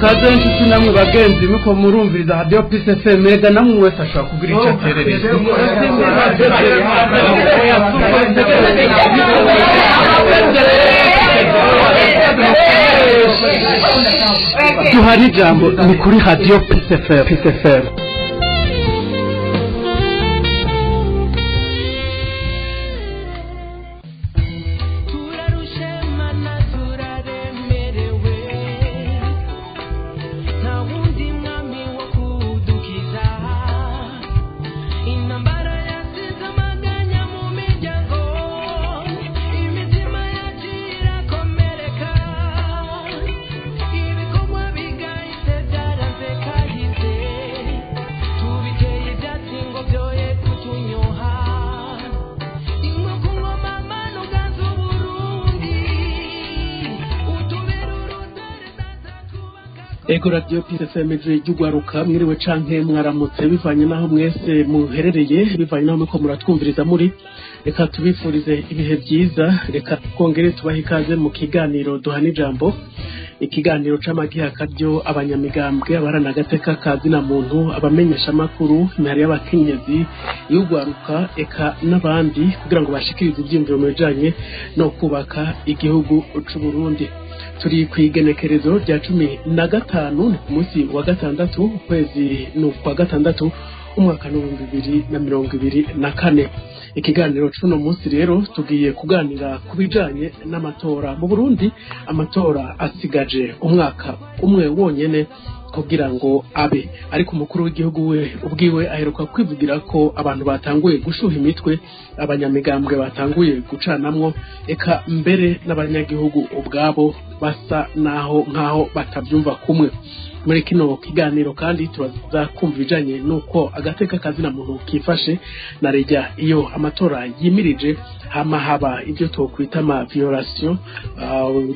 kaze nshuti namwe bagenzi muko murumviriza Radio Peace FM mega namwe wese ashaka kugira icyo aterereza tuhari jambo ni kuri Radio Peace FM Ego Radio Peace FM y'ugwaruka mwiriwe canke mwaramutse bivanye naho mwese muherereye bivanye naho muko muratwumviriza muri reka tubifurize ibihe byiza reka kongere tubahe ikaze mu kiganiro duhana ijambo ikiganiro c'amagiha karyo abanyamigambwe abarana gateka kazi na muntu abamenyesha makuru intari y'abakenyezi y'ugwaruka eka n'abandi kugira ngo bashikirize ibyimviro mu bijanye no kubaka igihugu c'u Burundi turi kwigenekerezo rya 15 ku munsi wa gatandatu ukwezi n'ukwa gatandatu umwaka wa 2024 ikiganiro c'uno munsi rero tugiye kuganira kubijanye n'amatora mu Burundi amatora asigaje umwaka umwe wonyene kugira ngo abe ariko umukuru w'igihugu we ubwiwe aheruka kwivugira ko abantu batanguye gushuha imitwe abanyamigambwe batanguye gucanamwo eka mbere n'abanyagihugu ubwabo basa naho nkaho batavyumva kumwe muri kino kiganiro kandi turaza kumva bijanye nuko agateka kazi na muntu kifashe na rejya iyo amatora yimirije hama haba ibyo tokwita ama violation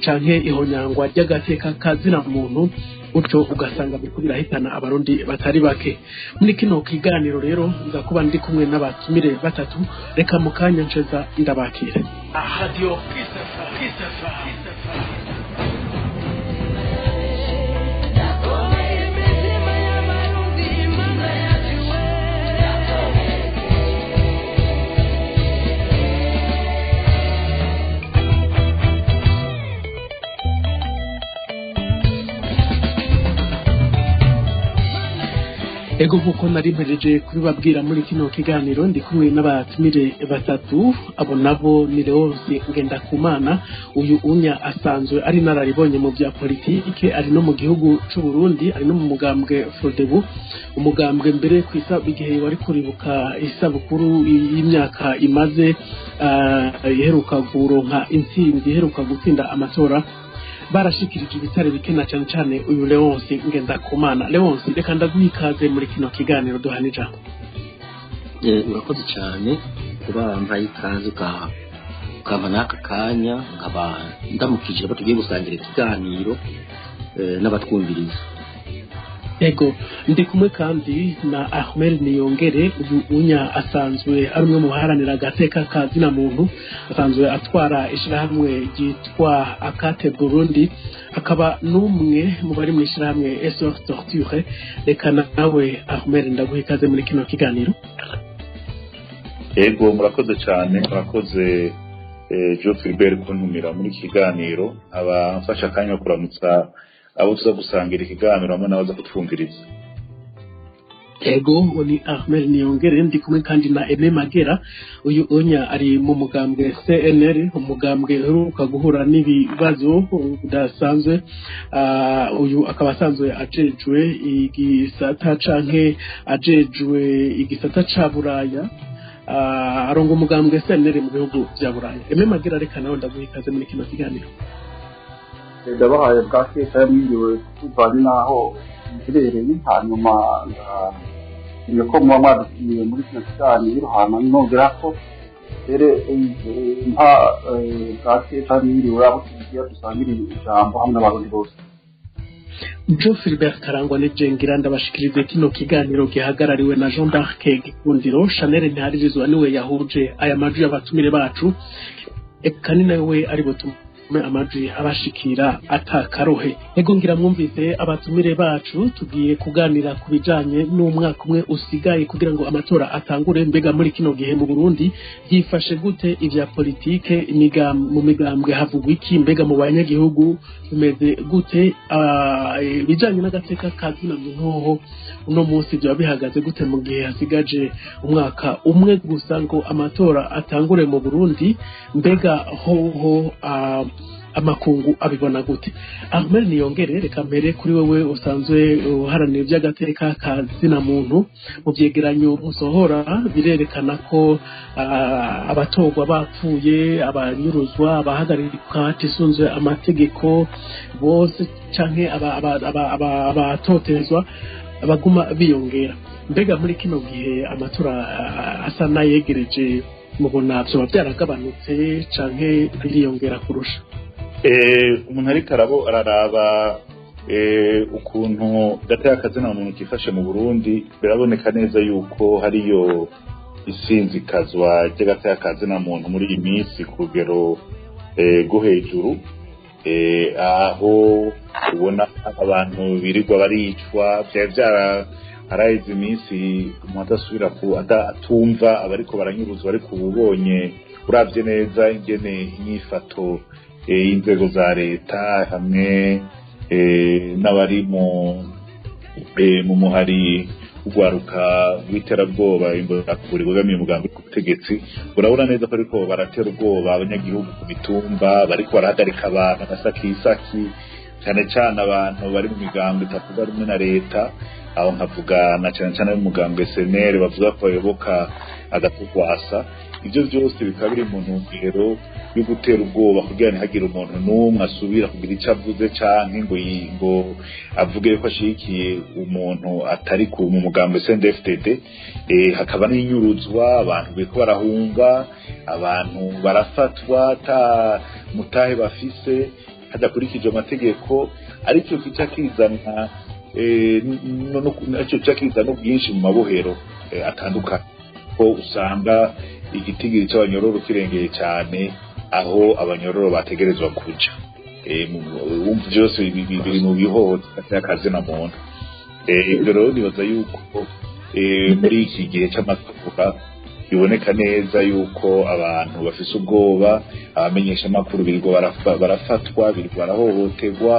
canke ihonyangwa ry'agateka kazi na muntu utyo ugasanga bikubira hitana abarundi batari bake muri kino kiganiro rero nza kuba ndi kumwe n'abatumire batatu reka mukanya nceza ndabakire Radio Peace Ego nkuko nari mpejeje kubibabwira muri kino kiganiro ndi kumwe n'abatumire batatu abo nabo ni Leonce Ngendakumana uyu unya asanzwe ari nararibonye mu bya politike ari no mu gihugu c'u Burundi ari no mu mugambwe Frodebu umugambwe mbere kwisabu igihe wari kuribuka isabukuru y'imyaka imaze iheruka guronka intsinzi iheruka gutsinda amatora barashikirije ibitare bikena cyane cyane uyu Leonce Ngendakumana Leonce reka ndaguhikaze muri kino kiganiro duhana ijambo urakoze cyane kuba mpaye ikaze ukaba n'aka kanya nkaba ndamukije batugiye gusangira ikiganiro n'abatwumviriza Ego ndi kumwe kandi na Ahmed Niyongere uyu unya asanzwe ari umwe mu baharanira agateka kazi na muntu asanzwe atwara ishirahamwe ryitwa Akate Burundi akaba numwe mu bari mu ishirahamwe SOS Torture reka nawe Ahmed ndaguhikaze muri kino kiganiro Ego murakoze cyane murakoze Joe Philbert kuntumira muri kiganiro abafasha kanya kuramutsa abo tuza gusangira ikiganiro hamwe n'abaza kutwumviriza Ego ni Ahmed Niyongere ndi kumwe kandi na Aime Magera uyu onya ari mu mugambwe CNL umugambwe uheruka guhura n'ibibazo bidasanzwe uyu akaba asanzwe ajejwe igisata canke ajejwe igisata ca Buraya arongo umugambwe CNL mu bihugu bya Buraya Aime Magera reka nawe ndaguhikaze muri kino kiganiro ndabahaye bwake cyamwiriwe kuvana naho kirereye hanyuma ko mu mwadukiye muri kino kiganiro hanyuma nongera ko rero nta bwake cyamwiriwe abo tugiye dusangira ijambo hamwe n'abarundi bose Joe Philbert Karangwa ne Jengira ndabashikirize kino kiganiro gihagarariwe na Jean d'Arc Gikundiro Chanel ntiharirizwa niwe yahuje aya maju y'abatumire bacu eka ni nawe ari butumire amajwi abashikira atakarohe. Ego ngira mwumvise abatumire bacu tugiye kuganira ku bijanye n'umwaka umwe usigaye kugira ngo amatora atangure. Mbega muri kino gihe mu Burundi yifashe gute ivya politike, mu migambwe havugwa iki, mbega mu banyagihugu bimeze gute, bijanye n'agateka kazina muntu uno munsi bya bihagaze gute mu gihe hasigaje umwaka umwe gusa ngo amatora atangure mu Burundi. Mbega hoho amakungu abibona gute? Ahmed Niyongere, reka mbere kuri wewe usanzwe uharanira iby'agateka kazina muntu. Mu byegeranyo musohora birerekana ko abatorwa bapfuye, abanyuruzwa, abahagarikwa hatisunzwe amategeko bose canke abatotezwa baguma biyongera. Mbega muri kino gihe amatora asa nayegereje, mubona vyoba byaragabanutse canke biriyongera kurusha? Umuntu ariko araraba ukuntu gateka kazina muntu kifashe mu Burundi, biraboneka neza yuko hariyo isinzikazwa ry'agateka kazina muntu muri iyi minsi ku rugero rwo hejuru, aho ubona abantu birirwa baricwa. Byari haraheze iminsi umuntu adasubira atumva abariko baranyuruzwa, ariko ubonye uravye neza ingene inyifato y'inzego za leta hamwe n'abari mu muhari ugwaruka w'iterabwoba imbonerakure bugamiye umugambi ku butegetsi, urabona neza ko ariko baratera ubwoba abanyagihugu ku mitumba, bariko barahagarika abantu agasakisaki, cyane cyane abantu bari mu migambi itavuga rumwe na leta. Aho nkavuga na cyane cyane y'umugambi SNL bavuga ko bayoboka agatugwasa. Ibyo byose bikaba biri mu ntumbero yo gutera ubwoba kugira ntihagire umuntu n'umwe asubira kugira icyo avuze canke ngo avuge ko ashigikiye umuntu atari mu mugambi CNDD-FDD. Hakaba n'inyuruzwa, abantu bariko barahunga, abantu barafatwa ata mutahe bafise hadakurikije amategeko, aricyo kica kizana icyo cyakiza n'ubwinshi mu mabohero atandukanye, ko usanga igitigiri cy'abanyororo kirengeye cyane aho abanyororo bategerezwa kuja. Wumva byose biri mu bihohotera kazina muntu. Rero nibaza yuko muri iki gihe cy'amatora biboneka neza yuko abantu bafise ubwoba, abamenyesha amakuru birirwa barafatwa, birirwa barahohoterwa,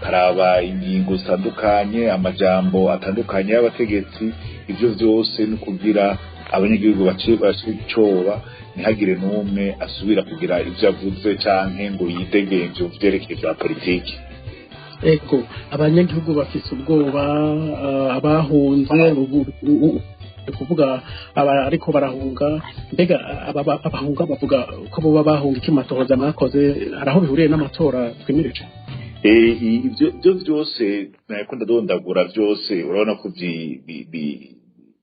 karaba ingingo zitandukanye, amajambo atandukanye y'abategetsi. Ibyo byose ni kugira abanyagihugu bacicoba ntihagire n'umwe asubira kugira ibyo avuze canke ngo yidegenje mu vyerekeye vya politiki. Ego abanyagihugu bafise ubwoba, abahunze kuvuga ariko barahunga. Mbega abahunga bavuga ko bo bahunga ikimatohoza mwakoze, araho bihuriye n'amatora twimirije? Ibyo byose nako ndadondagura byose, urabona ko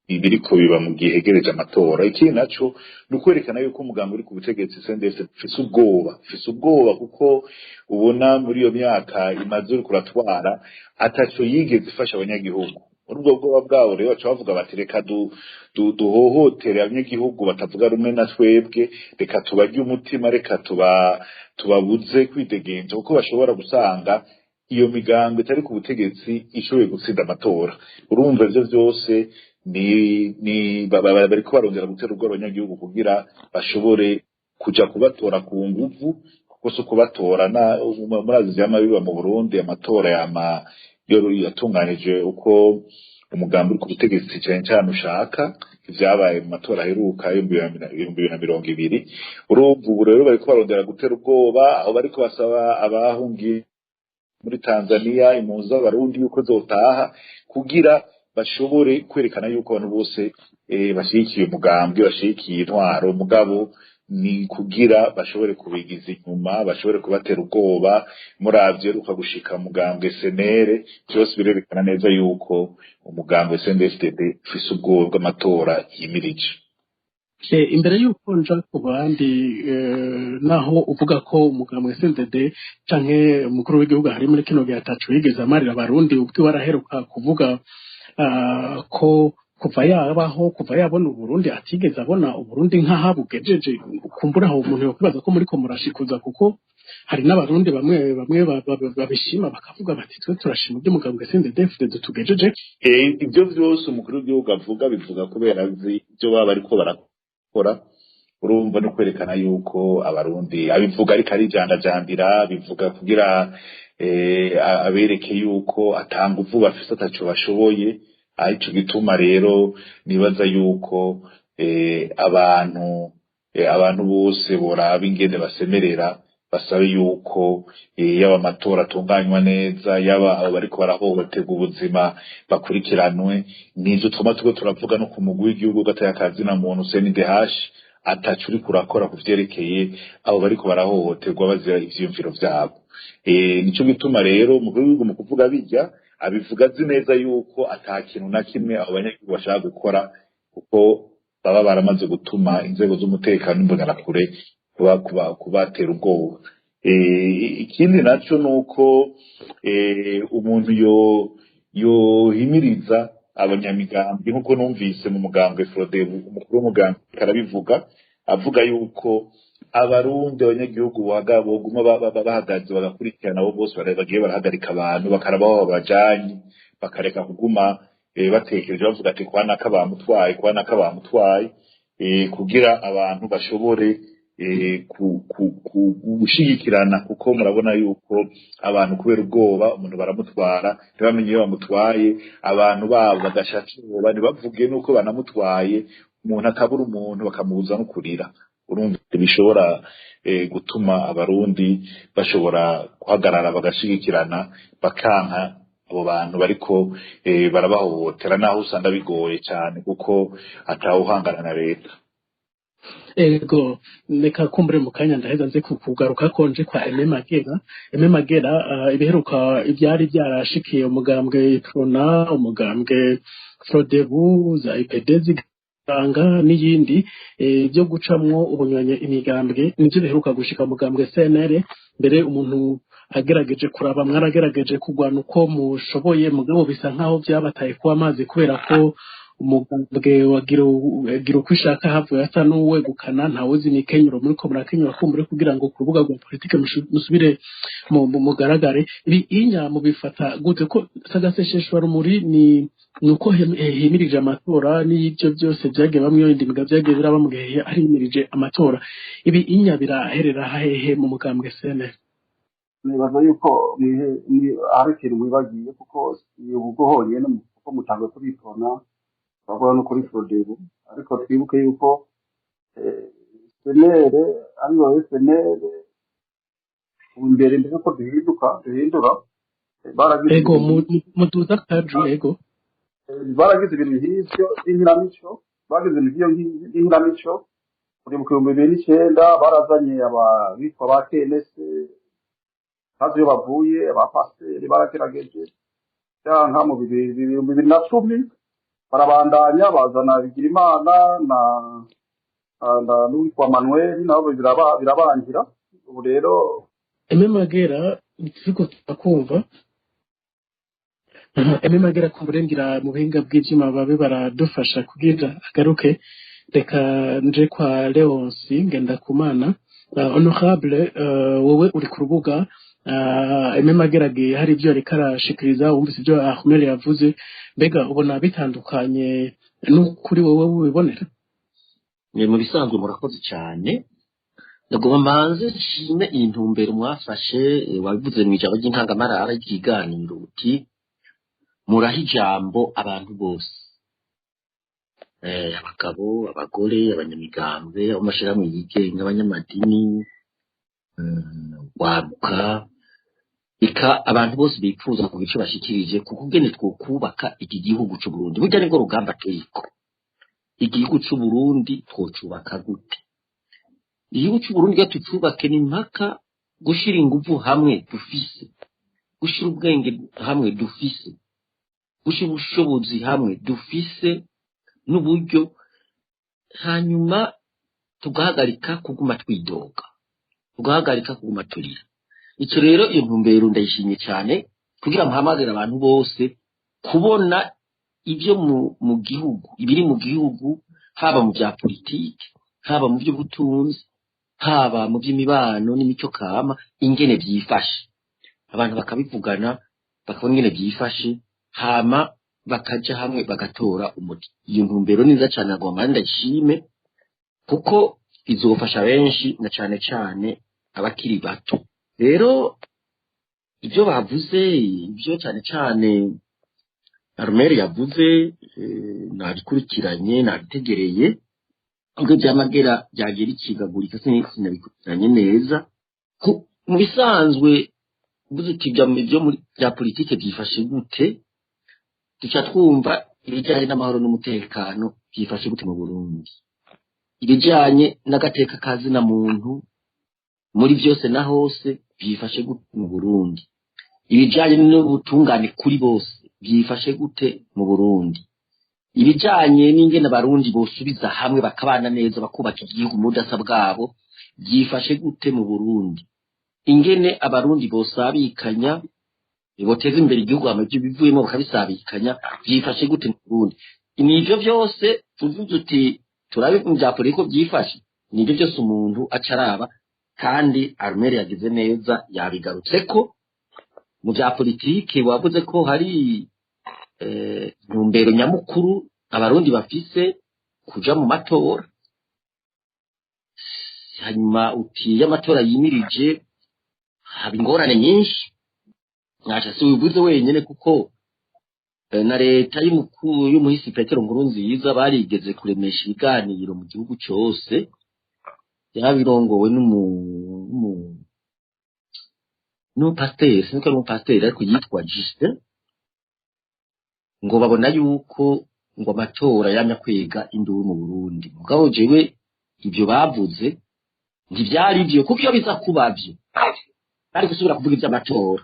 biriko biba mu gihe hegereje amatora. Iki naco nukwerekana yuko umugambi uri ku butegetsi CNDD ufise ubwoba kuko ubona muri iyo myaka imaze uri kuratwara ataco yigeze ifasha abanyagihugu. Urubwo bwoba bwabo rero baca bavuga bati reka duhohotere abanyagihugu batavuga rumwe na twebwe, reka tubarye umutima, reka tubabuze kwidegenza, kuko bashobora gusanga iyo migambi itari ku butegetsi ishoboye gutsinda amatora. Urumva ivyo byose bariko barondera gutera ubwoba abanyagihugu kugira bashobore kuja kubatora ku nguvu, kuko si ukubatora murazi vyama biba mu Burundi. Amatora yatunganije uko umugambi uri ku butegetsi cyane cyane ushaka, ivyabaye mu matora aheruka y'ibihumbi 2020. Urumva ubu rero bariko barondera gutera ubwoba, aho bariko basaba abahungiye muri Tanzania impunzi z'abarundi yuko zotaha kugira bashobore kwerekana yuko abantu bose bashigikiye umugambi, bashigikiye intwaro. Mugabo ni kugira bashobore kubigiza inyuma, bashobore kubatera ubwoba. Muravye ukagushika umugambi SNL, byose birerekana neza yuko umugambi CNDD ufise ubwoba bw'amatora yimirije. Imbere y'uko nja ku bandi, naho uvuga ko umugambi CNDD canke umukuru w'igihugu hari muri kino gihe atacu yigeze amarira abarundi, ubwo waraheruka kuvuga ko kuva yabaho kuva yabona Uburundi atigeze abona Uburundi nk'ahabugejeje kumbura aho umuntu yokwibaza ko muri ko murashikuza kuko hari n'abarundi bamwe babishima bakavuga bati twe turashima ibyo mugambwe CNDD-FDD tugejeje. Ibyo byose umukuru w'igihugu avuga bivuga kubera azi ibyo baba bariko barakora, urumva no kwerekana yuko abarundi abivuga ariko arijandajandira, bivuga kugira abereke yuko atanga uvu bafise ataco bashoboye. Ico gituma rero nibaza yuko abantu bose boraba ingene basemerera, basabe yuko yaba amatora atunganywa neza, yaba abo bariko barahohoterwa ubuzima bakurikiranwe. Nizo tuba turavuga no ku mugwi w'igihugu gatayakazi na muntu CNDH atacu uri kurakora kuvyerekeye abo bariko barahohoterwa bazira ivyiyumviro vyabo. Nico gituma rero umukuru w'igihugu mu kuvuga bijya abivuga azi neza yuko atakintu na kimwe abo banyagihugu bashaka gukora, kuko baba baramaze gutuma inzego z'umutekano n'imbonerakure kubatera ubwoba. Ikindi naco nuko umuntu yohimiriza abanyamigambwe nkuko numvise mu mugambwe Frodebu umukuru w'umugambwe karabivuga avuga yuko abarundi abanyagihugu boguma bahagaze bagakurikirana abo bose bagiye barahagarika abantu bakarabaho babajanye bakareka kuguma batekereje bavuga ati kwanaka bamutwaye kugira abantu bashobore gushigikirana, kuko murabona yuko abantu kubera ubwoba umuntu baramutwara ntibamenye iyo bamutwaye, abantu babo bagashacura ntibavuge nuko banamutwaye, umuntu akabura umuntu bakamubuza no kurira. Urumva bishobora gutuma abarundi bashobora guhagarara bagashigikirana bakanka abo bantu bariko barabahohotera, naho usanga bigoye cyane kuko atawuhangana na leta. Ego reka kumbure mu kanya ndaheza nze kugaruka konje kwa Aime Magera ibiheruka ibyari byarashikiye umugambwe Prona, umugambwe Frodebu, za IPD ziganga n'iyindi byo gucamwo ubunyonye imigambwe nivyo biheruka gushika umugambwe CNL. Mbere umuntu agerageje kuraba mwaragerageje kugwana uko mushoboye, mugabo bisa nkaho byabataye kuba amazi kubera ko umugambwe wagira ukwishaka havuye asa n'uwegukana ntawuzi ni kenyuro muri ko murakenyura kumbure kugira ngo ku rubuga rwa politike musubire mugaragare. Ibi inya mu bifata gute ko sagasesheshwa rumuri ni nuko himirije amatora n'ibyo byose byagiye bamwe indimiga byagiye biraba mu gihe ari himirije amatora. Ibi inya biraherera hahehe mu mugambwe CNL? Nibaza yuko arekera wibagiye kuko ubwo honyene kuko mutangwe kubitona bavuga no kuri Frodebu, ariko twibuke yuko senere ariyo senere imbere ko duhindura baragize ego muduza kaju ego baragize ibintu nk'ivyo by'inkinamico, bagize ibintu by'inkinamico muri mu 2009 barazanye abitwa ba KNS hazo yo bavuye abapasiteri baragerageje cyangwa mu 2010 barabandanya bazana Bigirimana na n'uwitwa Manuel nabo birabangira. Ubu rero Aime Magera turiko turakumva Aime Magera kumurengera mu buhinga bw'ivyuma babe baradufasha kugira agaruke. Reka nje kwa Leonce Ngendakumana. Honorable wowe uri ku rubuga Aime Magera hari ibyo ariko arashikiriza, wumvise ibyo Ahmed yavuze, mbega ubona bitandukanye n'ukuri wowe ubibonera? Mu bisanzwe murakoze cyane, ndagomba mbanze nshime intumbero mwafashe wabivuze mu ijambo ry'intangamarara ry'ikiganiro uti muraha ijambo abantu bose, abagabo, abagore, abanyamigambwe, amashirahamwe yigenga, abanyamadini, waruka ika abantu bose bipfuza ku gice bashikirije kuko ugene twokubaka iki gihugu cy'u Burundi. Burya niko rugamba turiko, igihugu cy'u Burundi twocubaka gute? Igihugu cy'u Burundi gatucubake ni mpaka gushira ingufu hamwe dufise, gushira ubwenge hamwe dufise, gushira ubushobozi hamwe dufise n'uburyo, hanyuma tugahagarika kuguma twidoga, tugahagarika kuguma turira. Icyo rero iyo ntumbero ndayishimye cyane kugira mpamagara abantu bose kubona ibyo mu gihugu ibiri mu gihugu haba mu bya politiki haba mu by'ubutunzi haba mu by'imibano n'imico kama ingene byifashe abantu bakabivugana bakabona ingene byifashe hama bakaja hamwe bagatora umuti iyo ntumbero niza cyane agomba ndashime kuko izofasha benshi na cyane cyane abakiri bato rero ibyo bavuze ibyo cyane cyane Armeri yavuze nabikurikiranye nabitegereye ubwo byamagera byagera ikigagurika sinabikurikiranye neza mu bisanzwe ubuze uti byo muri bya politike byifashe gute duca twumva ibijyanye n'amahoro n'umutekano byifashe gute mu Burundi ibijyanye n'agateka kazina muntu muri byose na hose byifashe gute mu Burundi ibijyanye n'ubutungane kuri bose byifashe gute mu Burundi ibijyanye n'ingene abarundi bosubiza hamwe bakabana neza bakubaka igihugu mu budasa bwabo byifashe gute mu Burundi ingene abarundi bosabikanya boteza imbere igihugu amajye bivuyemo bakabisabikanya byifashe gute mu Burundi nivyo byose tuvuze uti turabe mu bya politiko byifashe nivyo byose umuntu acaraba kandi Armeri yagize neza yabigarutse ko mu bya politike wavuze ko hari ntumbero nyamukuru abarundi bafise kuja mu matora hanyuma uti y'amatora yimirije haba ingorane nyinshi ntaca si wivuze wenyine kuko na leta y'umuhisi Petero Nkurunziza barigeze kuremesha ibiganiro mu gihugu cyose yabirongowe n'umupasiteri siniko ari umupasiteri ariko yitwa Justin ngo babona yuko ngo amatora yamya kwega induru mu Burundi mugabo jewe ibyo bavuze ntibyari byo kuko iyo biza kubavyo bari gusubira kuvuga iby'amatora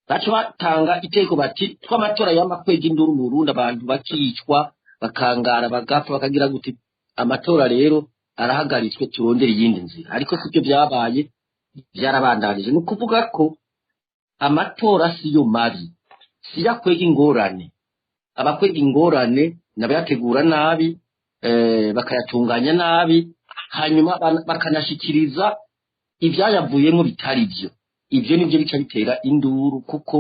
bacu batanga iteko bati tw'amatora yamya kwega induru mu Burundi abantu bakicwa bakangara bagapfa bakagira guti amatora rero arahagaritswe turondera iyindi nzira ariko sibyo byabaye byarabandanije ni ukuvuga ko amatora siyo mabi siyakwega ingorane abakwega ingorane nabayategura nabi bakayatunganya nabi hanyuma bakanashikiriza ibyayavuyemo bitari byo ibyo nibyo bica bitera induru kuko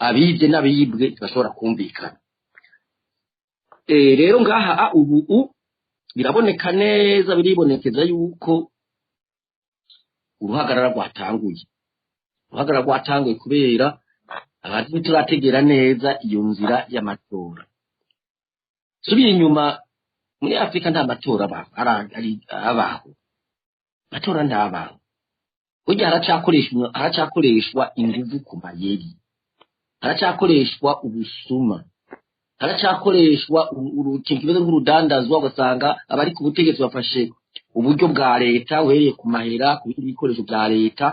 abibye n'abibwe bashobora kumvikana rero ngaha ubu biraboneka neza biribonekeza yuko uruhagarara rwatanguye kubera abantu turategera neza iyo nzira y'amatora subiye inyuma muri Afrika nta matora abaho matora ndabaho burya haracakoreshwa inguvu ku mayeri haracakoreshwa ubusuma haracakoreshwa ikintu kimeze nk'urudandazwa ugasanga abari ku butegetsi bafashe uburyo bwa leta uhereye ku mahera ku bindi bikoresho bya leta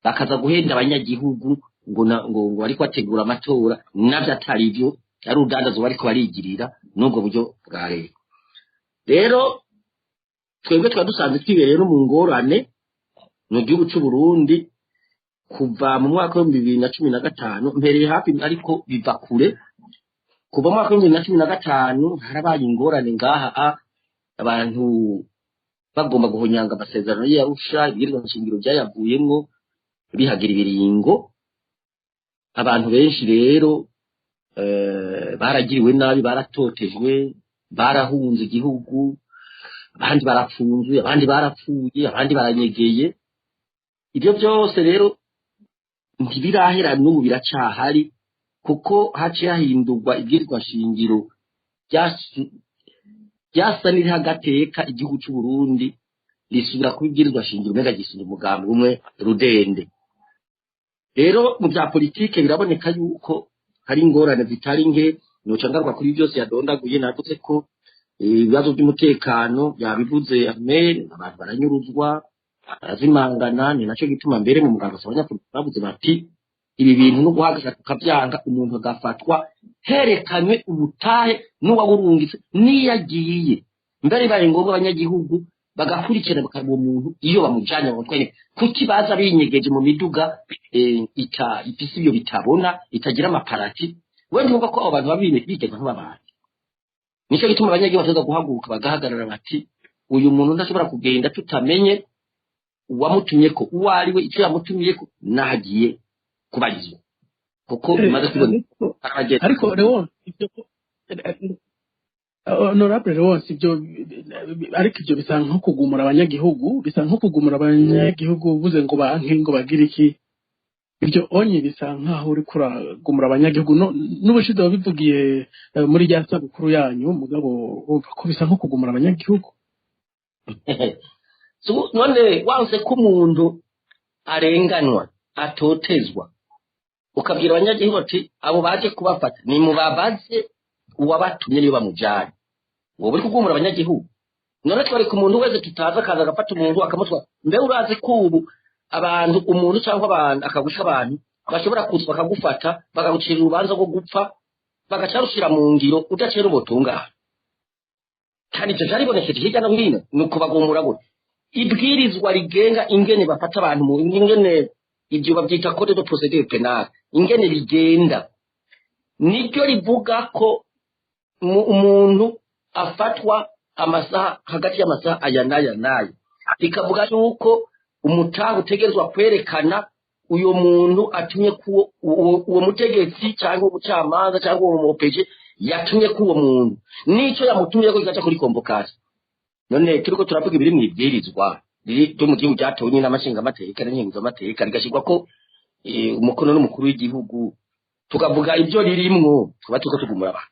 bakaza guhenda abanyagihugu ngo ariko ategura amatora nabyo atari byo ari urudandazwa ariko barigirira n'ubwo buryo bwa leta rero twebwe twa dusanzwe twibereye no mu ngorane mu gihugu cy'u Burundi kuva mu mwaka wa 2015 mpereye hafi ariko biva kure kuva mu mwaka wa 2015 harabaye ingorane ngaha abantu bagomba guhonyanga amasezerano y'Arusha ibirwa nshingiro byayavuyemo bihagira ibiringo abantu benshi rero baragiriwe nabi baratotejwe barahunze igihugu abandi barapfunzwe abandi barapfuye abandi baranyegeye ibyo byose rero ntibirahera n'ubu biracahari kuko haciye hahindurwa ibwirizwa shingiro byasa n'irihagateka igihugu cy'u Burundi risubira kuba ibwirizwa shingiro mbega gisubira umugambi umwe rudende rero mu bya politike biraboneka yuko hari ingorane zitari nke nocangarwa kuri byose yadondaguye navuze ko ibibazo by'umutekano yabivuze Armeri abantu baranyuruzwa barazimangana ni nacyo gituma mbere mu muganga abanyapolitiki bavuze bati ibi bintu no guhagarika tukabyanga umuntu agafatwa herekanywe ubutahe n'uwawurungitse niyagiye mbere baye ngombwa abanyagihugu bagakurikirana bakaba umuntu iyo bamujanye batwene kuki baza binyegeje mu miduga ifise ibyo bitabona itagira amaparati we ndumva ko abo bantu babine bigeza nk'abandi nicyo gituma abanyagihugu bataza guhaguruka bagahagarara bati uyu muntu ntashobora kugenda tutamenye uwamutumye ko uwo ari we icyo yamutumiye ko nagiye kubagizwa kuko bimaze kubona ariko rero ibyo honorable Leonce ibyo ariko ibyo bisa nko kugumura abanyagihugu uvuze ngo banke ngo bagire iki ibyo onye bisa nkaho uri kuragumura abanyagihugu n'ubushize wabivugiye muri rya sabukuru yanyu mugabo wumva ko bisa nko kugumura abanyagihugu none wanse ko umuntu arenganywa atotezwa ukabwira abanyagihugu ati abo baje kubafata ni mubabaze uwabatumye niyo bamujyanye wowe uri kugumura abanyagihugu none twari ku muntu wese tutaza akaza agafata umuntu akamutwara mbe urazi ko ubu abantu umuntu cyangwa abantu akagusha abantu bashobora kuza bakagufata bakagucira urubanza rwo gupfa bagacarushira mu ngiro udacera ubutungane kandi ibyo byaribonekeje hirya no hino ni ukubagumura gute ibwirizwa rigenga ingene bafata abantu mu ingene ibyo babyita code de procédure pénale ingene rigenda niryo rivuga ko umuntu afatwa amasaha hagati y'amasaha aya n'aya rikavuga yuko umutaha utegerezwa kwerekana uyo muntu atumye uwo mutegetsi cyangwa ubucamanza cyangwa uwo mupeje yatumye uwo muntu nicyo yamutumye ko kigaca kuri convocation none turiko turavuga ibiri mu ibwirizwa riri ryo mu gihugu cyatowe n'amashinga amateka n'inkingo z'amateka rigashyirwa ko umukono n'umukuru w'igihugu tukavuga ibyo ririmwo tuba turiko tugumura abantu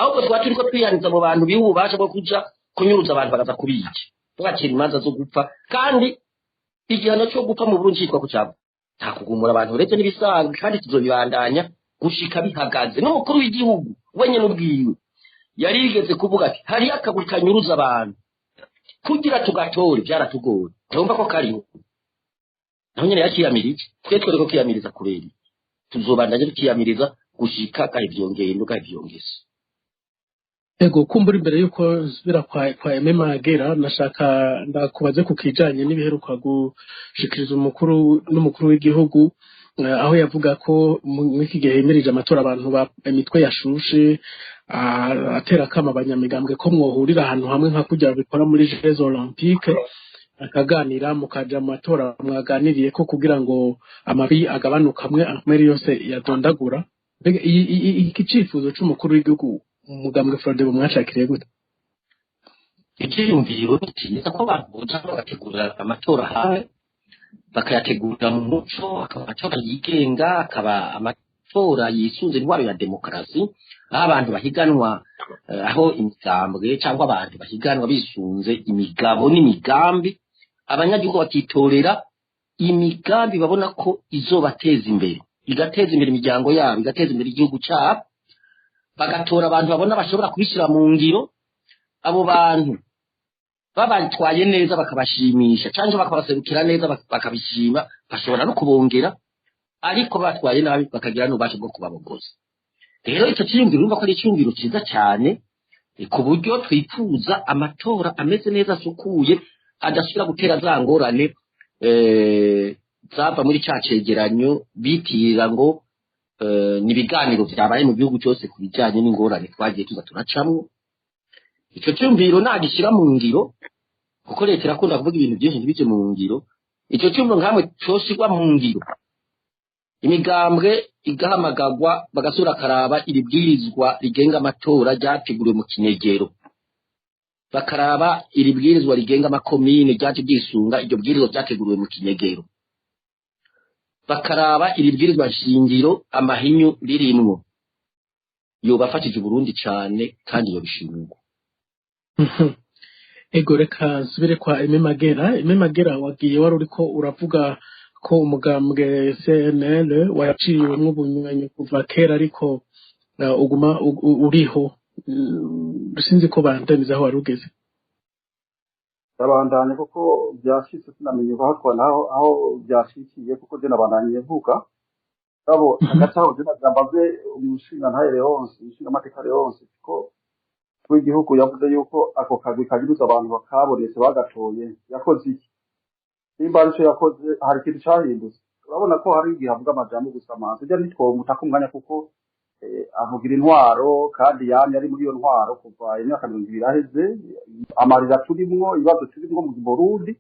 ahubwo twaba turiko twihaniza abo bantu biha ububasha bwo kuja kunyuruza abantu bagaza kubica tugacira imanza zo gupfa kandi igihano cyo gupfa mu Burundi cyitwa kucaba nta kugumura abantu uretse n'ibisanzwe kandi tuzobibandanya gushika bihagaze n'umukuru w'igihugu wenyine ubwiwe yari yigeze kuvuga ati hari akaguru kanyuruza abantu kugira tugatore byaratugoye urumva ko kariho naho nyine yakiyamiriza twe ko kiyamiriza kubera tuzobandanya tukiyamiriza gushika kayivyongeye ndukayivyongeza ego kumbura imbere yuko nsubira kwa Magera nashaka ndakubaze ku kijanye n'ibiheruka gushikiriza n'umukuru w'igihugu aho yavuga ko mu iki gihe yemerije amatora abantu ba imitwe yashushe atera kama abanyamigambwe ko mwohurira ahantu hamwe nka kujya bikora muri Jeux Olympiques akaganira mukaja mu matora mwaganiriye ko kugira ngo amabi agabanuka amwe ameri yose yadondagura iki cifuzo c'umukuru w'igihugu umugambwe Frode bumwacakiriye gute icyiyumviro cyiza ko abantu boja bagategura amatora hawe bakayategura mu muco akaba amatora yigenga akaba amatora yisunze intwaro ya demokarasi aho abantu bahiganwa aho imigambwe cyangwa abantu bahiganwa bisunze imigabo n'imigambi abanyagihugu bakitorera imigambi babona ko izobateza imbere igateza imbere imiryango yabo igateza imbere igihugu cyabo bagatora abantu babona bashobora kubishyira mu ngiro abo bantu babatwaye neza bakabashimisha cyangwa bakabaserukira neza bakabishima bashobora no kubongera ariko batwaye nabi bakagira n'ubasha bwo kubabogoza rero icyo cyiyumviro urumva ko ari icyumviro cyiza cyane ku buryo twifuza amatora ameze neza asukuye adasubira gutera za ngorane zava muri cya cegeranyo bitirira ngo ni ibiganiro byabaye mu gihugu cyose ku bijyanye n'ingorane twagiye tuza turacamwo icyo cyumviro nagishyira mu ngiro kuko leta irakunda kuvuga ibintu byinshi ntibije mu ngiro icyo cyumviro nkamwe cyoshyirwa mu ngiro imigambwe igahamagagwa bagasura karaba iribwirizwa rigenga amatora ryateguriwe mu kinegero bakaraba iribwirizwa rigenga amakomine ryaje byisunga iryo bwirizwa ryateguriwe mu kinegero bakaraba iribwirizwa shingiro amahinyu ririmwo yobafatije Burundi cyane kandi yo bishimwa ego reka nsubire kwa Magera wagiye wari uriko uravuga ko umugambwe CNL waciwemwo ubunywanyi kuva kera ariko uguma uriho sinzi ko bandaniza aho warugeze abandanye kuko byashitse sinamenye ko hatwana aho byashikiye kuko je nabandanye mvuga abo agataho je nagambaze umushinga ntaye Leonce umushinga amateka Leonce ko w'igihugu yavuze yuko ako kagwi kagiruza abantu bakabonetse bagatoye yakoze iki nimba aricyo yakoze hari ikintu cyahindutse urabona ko hari igihe avuga amajambo gusa amazi ujya nitwo mutaka umwanya kuko avugira intwaro kandi yamye ari muri iyo ntwaro kuva imyaka 20 aheze amarira turimwo ibibazo turimwo mu Burundi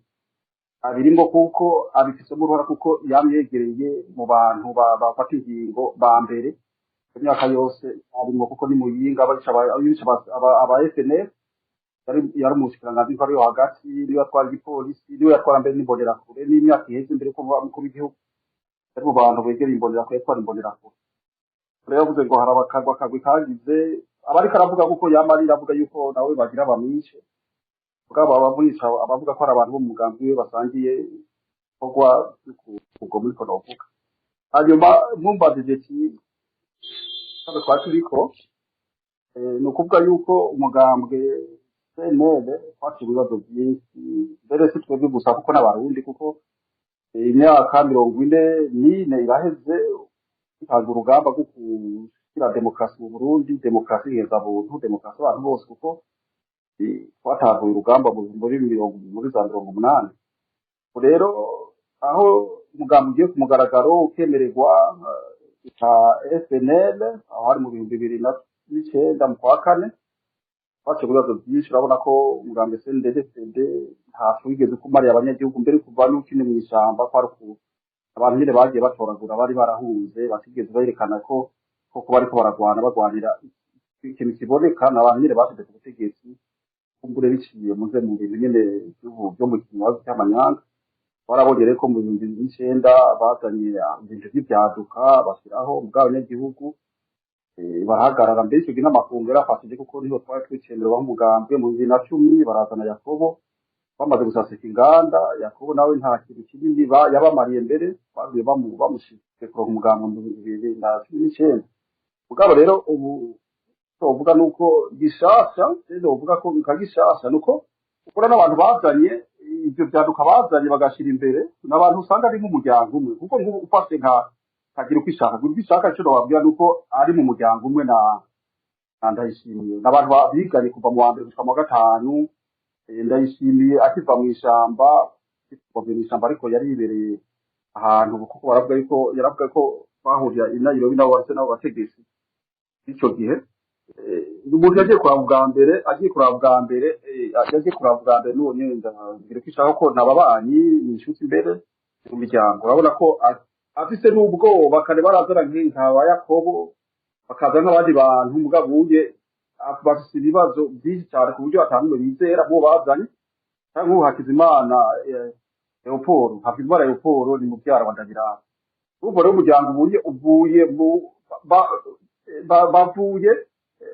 abirimo kuko abifisemo uruhara kuko yamye yegereye mu bantu bafata ingingo ba mbere imyaka yose arimo kuko ni muyinga aba FNL yari umushikiranganji w'intwaro yo hagati niyo atwara igipolisi niyo yatwara mbere n'imbonerakure n'imyaka iheze imbere ko mukuru w'igihugu ari mu bantu begera imbonerakure yatwara imbonerakure rero yavuze ngo hari akagwi kagize abariko aravuga kuko yamarira avuga yuko nawe bagira bamwishe ubwabo abamwica abavuga ko ari abantu bo mu mugambi we basangiye kogwa ubwo muri ko novuga hanyuma mumbadije ki kandi twaturiko ni ukuvuga yuko umugambwe CNL twakira ibibazo byinshi mbere si twebwe gusa kuko n'abarundi kuko imyaka 44 iraheze tanga urugamba rwo gushyira demokarasi mu Burundi demokarasi iheza buntu demokarasi abantu bose kuko twatavuye urugamba muri za 80 rero aho umugambi ugiye ku mugaragaro ukemererwa ca FNL aho hari mu 2009 mu kwa kane bace ibibazo byinshi urabona ko umugambi CNDD-FDD ntafu wigeze kumariye abanyagihugu mbere kuva n'ukine mu ishyamba kwa rukuru abantu nyine bagiye batoragura bari barahunze batigeze berekana ko kuba ariko baragwanira ikintu kiboneka n'abantu nyine bafite ku butegetsi kumbure biciye muze mu bintu nyine byo mu kinywa cy'amanyanga barabogere ko mu 2009 bazanye ibintu by'ibyaduka bashyiraho ubw'abanyagihugu barahagarara mbere icyo gihe n'amakungu yarafashije kuko niho twari twicendera bamugambwe mu 2010 barazana Yakobo bamaze gusasika inganda Yakobo nawe nta kintu kinini yabamariye mbere bagiye bamushyize ku mugambo mu 2019 ubwabo rero ubu tuvuga nuko gishasha rero uvuga ko nkagishasha nuko ukora n'abantu bazanye ibyo byaduka bazanye bagashira imbere n'abantu usanga ari nk'umuryango umwe kuko ufashe kagira uko ishaka cyo wabwira nuko ari mu muryango umwe na ndayishimiye n'abantu biganye kuva mu wa mbere gushika mu wa gatanu ndayishimiye akiva mu ishamba ariko yari ibereye ahantu kuko yaravuga ko bahurira inayiro nabo base nabo bategesi icyo gihe umuntu yagiye kuraba bwa mbere n'uwo nyenda ngira kwishaka ko nababanyi inshuti imbere mu miryango urabona ko afise n'ubwoba kare barazana nk'intaba Yakobo bakaza nk'abandi bantu mugabuye bafise ibibazo byinshi cyane ku buryo atangwe bizera bo bazanye cyangwa Hakizimana Leopold ni mubyara wa Ndagira ubu rero umuryango uvuye bavuye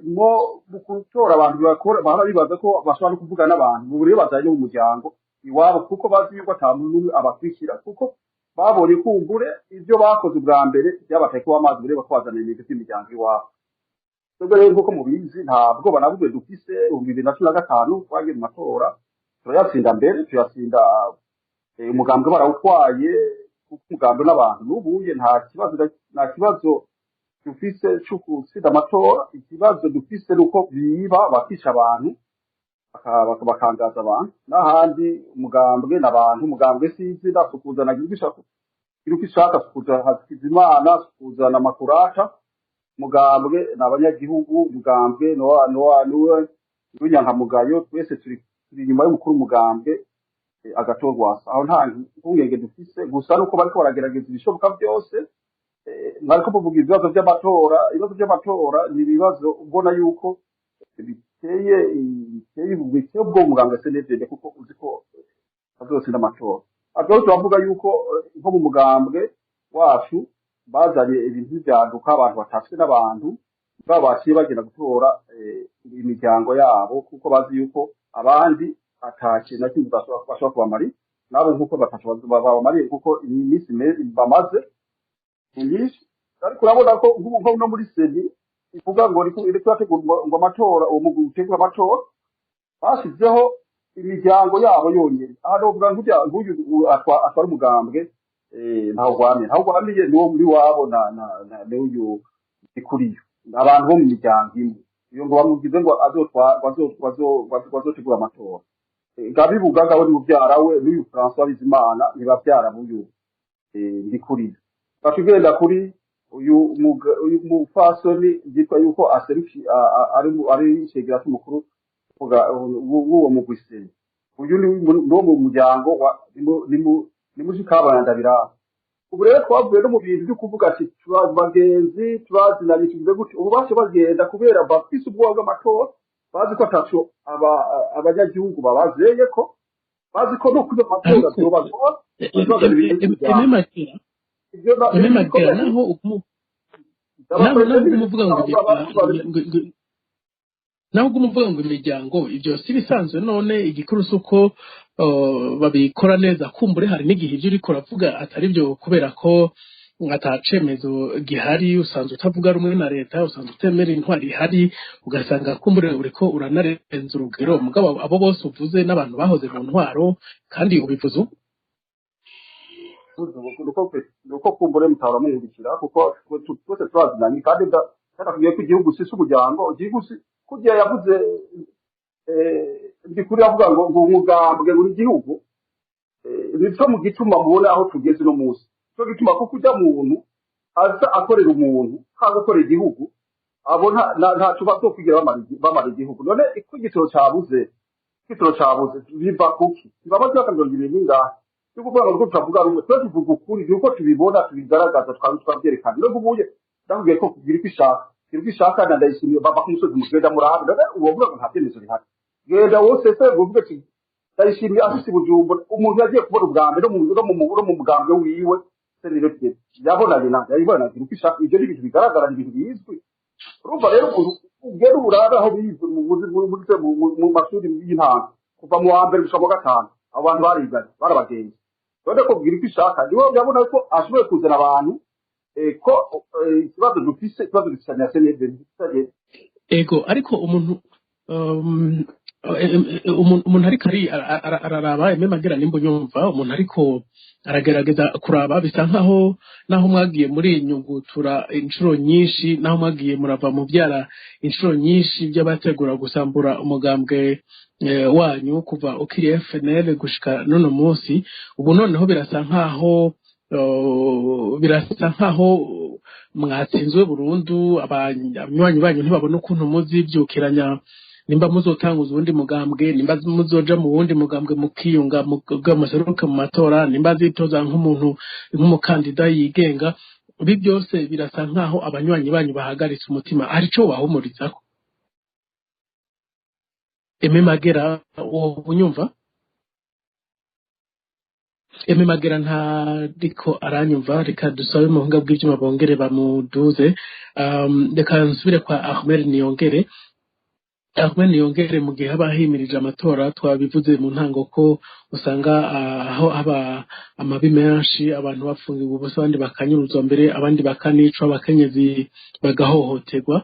mo gutora abantu bakora bibaza ko bashobora no kuvuga n'abantu mu buryo bazanye mu muryango iwabo kuko bazi yuko atamuntu abakwishira kuko babonye kumbure ibyo bakoze ubwa mbere byabataye kuba amazi bureba kwazana ibintu by'imiryango iwabo twebwe rero nk'uko mubizi ntabwo banavuze dufise 2015 twagiye mu matora turayatsinda mbere tuyatsinda umugambwe barawutwaye kuko umugambwe n'abantu n'ubuye nta kibazo dufise cyo gutsinda amatora ikibazo dufise nuko biba bakisha abantu bakangaza abantu n'ahandi umugambwe n'abantu umugambwe sizi ndasukuzana girukishaka sukuza Hakizimana sukuzana Makurata mugambwe n'abanyagihugu mugambwe n'uyankamugayo twese turi inyuma y'umukuru umugambwe agatorwasa aho nta nkungenge dufise gusa nuko bariko baragerageza ibishoboka byose mwariko muvuga ibibazo by'amatora ni ibibazo ubona yuko biteye ubwo mugambwe CNDD kuko uzi ko azotsinda amatora aho turavuga yuko nko mu mugambwe wacu bazanye ibintu byaduka abantu batafite n'abantu babaciye bagenda gutora imiryango yabo kuko bazi yuko abandi atake na kimwe bashobora kubamari nabo nkuko babamariye kuko iminsi bamaze nyinshi ariko urabona ko nko no muri seni ivuga ngo iri kwategurwa ngo amatora uwo mugwi utegura amatora bashizeho imiryango yabo yonyine aha novuga nk'uyu atwara umugambwe ntaho gwamiye niwo muri wabo na n'uyu ikuriyo abantu bo mu miryango imwe iyo ngo bamugize ngo azotegura amatora gabibuga gawe ni mubyara we n'uyu François Bizimana ni babyara buyu ndikuriyo batugenda kuri uyu mupfasoni byitwa yuko aseruki ari icegera cy'umukuru w'uwo mugwiseni uyu ni wo mu muryango ni mushikabana biraba ubu rero twavuye no mu bintu byo kuvuga ati turazi bagenzi turazinanishijwe gutyo ubu bace bagenda kubera bafise ubwoba bw'amatora bazi ko ataco abanyagihugu babazeye ko bazi ko no kuja amatora byobagora ememagira naho umuvuga ngo imiryango ibyo si bisanzwe none igikuru suko babikora neza kumbure hari n'igihe ibyo uriko uravuga atari byo kubera ko atacemezo gihari usanzwe utavuga rumwe na leta usanzwe utemera intwari ihari ugasanga kumbure uriko uranarenza urugero mugabo abo bose uvuze n'abantu bahoze mu ntwaro kandi ubivuze nuko kumbure mutahora muhindukira kuko twese turazinanye kandi ndarakubwiye ko igihugu si umuryango igihugu si kugira yavuze ndikuri avuga ngo umugambwe ngo igihugu nico mu gituma mubona aho tugeze no munsi cyo gituma ko kujya muntu aza akorera umuntu kandi akorera igihugu abona ntaco bazokwigira bamara igihugu none igitoro cabuze biva kuki baba byakangirwa ibintu ngaha cyo kuvuga ngo tutavuga rumwe twe tuvuga ukuri nuko tubibona tubigaragaza twabyerekana no kubuye ndakubwiye ko kugira ishaka ndayishimiye baba ku musozi mugenda murahabi none uwo vuga ngo nta byemezo bihari genda wose se uvuga ati ndayishimiye afise Bujumbura umuntu yagiye kubona ubwa mbere no mu mugambwe wiwe se rero yabonanye nande yabonanye kuko ishaka ibyo ni ibintu bigaragara ibintu bizwi urumva rero ugera urara aho bize mu mashuri y'intango kuva mu wa mbere gushika mu gatanu abantu bariganye barabagenzi none ko bwira ko ishaka niwe yabona ko ashoboye kuzana abantu ko ikibazo dufise ya senede ego ariko umuntu ariko araraba ememagira nimba unyumva umuntu ariko aragerageza kuraba bisa nkaho naho mwagiye muri inyungutura inshuro nyinshi naho mwagiye murava mu byara inshuro nyinshi by'abategura gusambura umugambwe wanyu kuva ukiri FNL gushika none munsi ubu noneho birasa nkaho mwatsinzwe burundu abanywanyi banyu ntibabona ukuntu muzibyukiranya nimba muzotanguza ubundi mugambwe nimba muzoja mu wundi mugambwe mukiyunga mugamuseruke mu matora nimba zitoza nk'umukandida yigenga ibi byose birasa nkaho abanywanyi banyu bahagaritse umutima hari ico wahumurizako ememagera unyumva ememagera ntariko aranyumva reka dusabe mu buhinga bw'ivyuma bongere bamuduze reka nsubire kwa Ahmed Niyongere mu gihe haba himirije amatora twabivuze mu ntango ko usanga aho haba amabi menshi abantu bafungiwe ubusa abandi bakanyuruzwa mbere abandi bakanicwa abakenyezi bagahohoterwa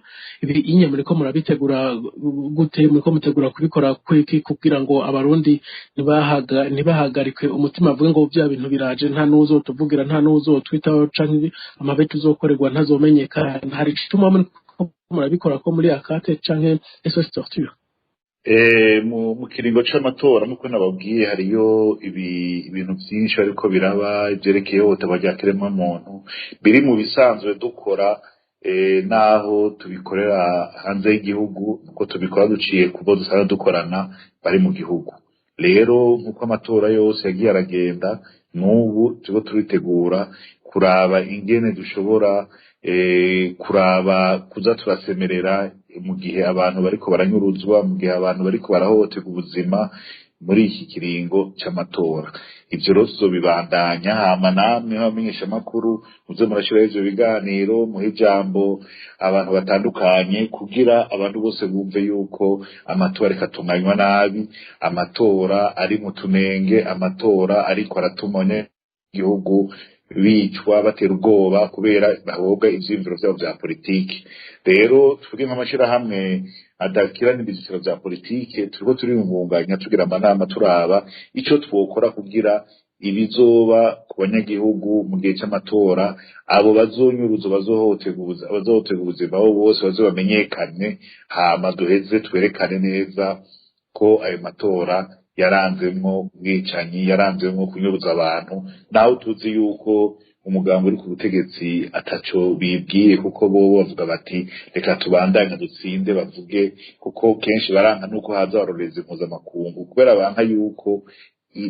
ibi inye muriko murabitegura gute muriko mutegura kubikora kwiki kugira ngo abarundi ntibahagarikwe umutima avuge ngo bya bintu biraje nta nuzotuvugira nta nuzotwitaho canke amabi tuzokorerwa ntazomenyekana hari icituma murabikora ko muri akate canke SOS torture mu kiringo c'amatora nuko nababwiye hariyo ibintu byinshi ariko biraba ibyerekeye ihohoterwa rya kiremwamuntu biri mu bisanzwe dukora naho tubikorera hanze y'igihugu nuko tubikora duciye kubo dusanga dukorana bari mu gihugu rero nkuko amatora yose yagiye aragenda n'ubu tugo turitegura kuraba ingene dushobora kuraba kuza turasemerera mu gihe abantu bariko baranyuruzwa mu gihe abantu bariko barahohoterwa ubuzima muri iki kiringo c'amatora ivyo rero tuzobibandanya hama namwe abamenyesha makuru muze murashiraho ivyo biganiro muhe ijambo abantu batandukanye kugira abantu bose bumve yuko amatora ariko atunganywa nabi amatora ari mu tunenge amatora ariko aratuma igihugu bicwa batera ubwoba kubera bahobwa ivyimviro vyabo vya politiki rero tuvuge nk'amashirahamwe adakirana ibizitiro vya politiki turiko turiyungunganya tugira amanama turaba ico twokora kugira ibizoba ku banyagihugu mu gihe c'amatora abo bazonyuruzo bazohoterwa ubuzima abo bose bazobamenyekane hama duheze twerekane neza ko ayo matora yaranzemwo ubwicanyi yaranzemwo kunyuruza abantu naho tuzi yuko umugambi uri ku butegetsi ataco bibwiye kuko bo bavuga bati reka tubandanye dutsinde bavuge kuko kenshi baranka nuko haza abarorezi mpuzamakungu kubera banka yuko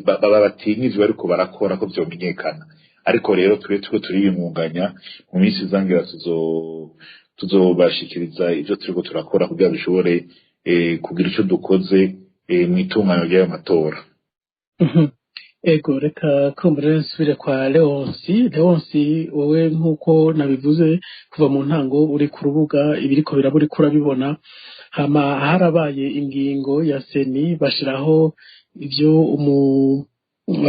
baba batinya ivyo bariko barakora ko vyomenyekana ariko rero turiko turiyungunganya mu minsi izangira tuzobashikiriza ivyo turiko turakora kugira bishobore kugira ico dukoze mw'itunganywa ry'ayo matora. Ego reka kumbure nsubire kwa Leonsi wowe nk'uko nabivuze kuva mu ntango uri ku rubuga ibiriko birabura kurabibona hama harabaye ingingo ya seni bashiraho ivyo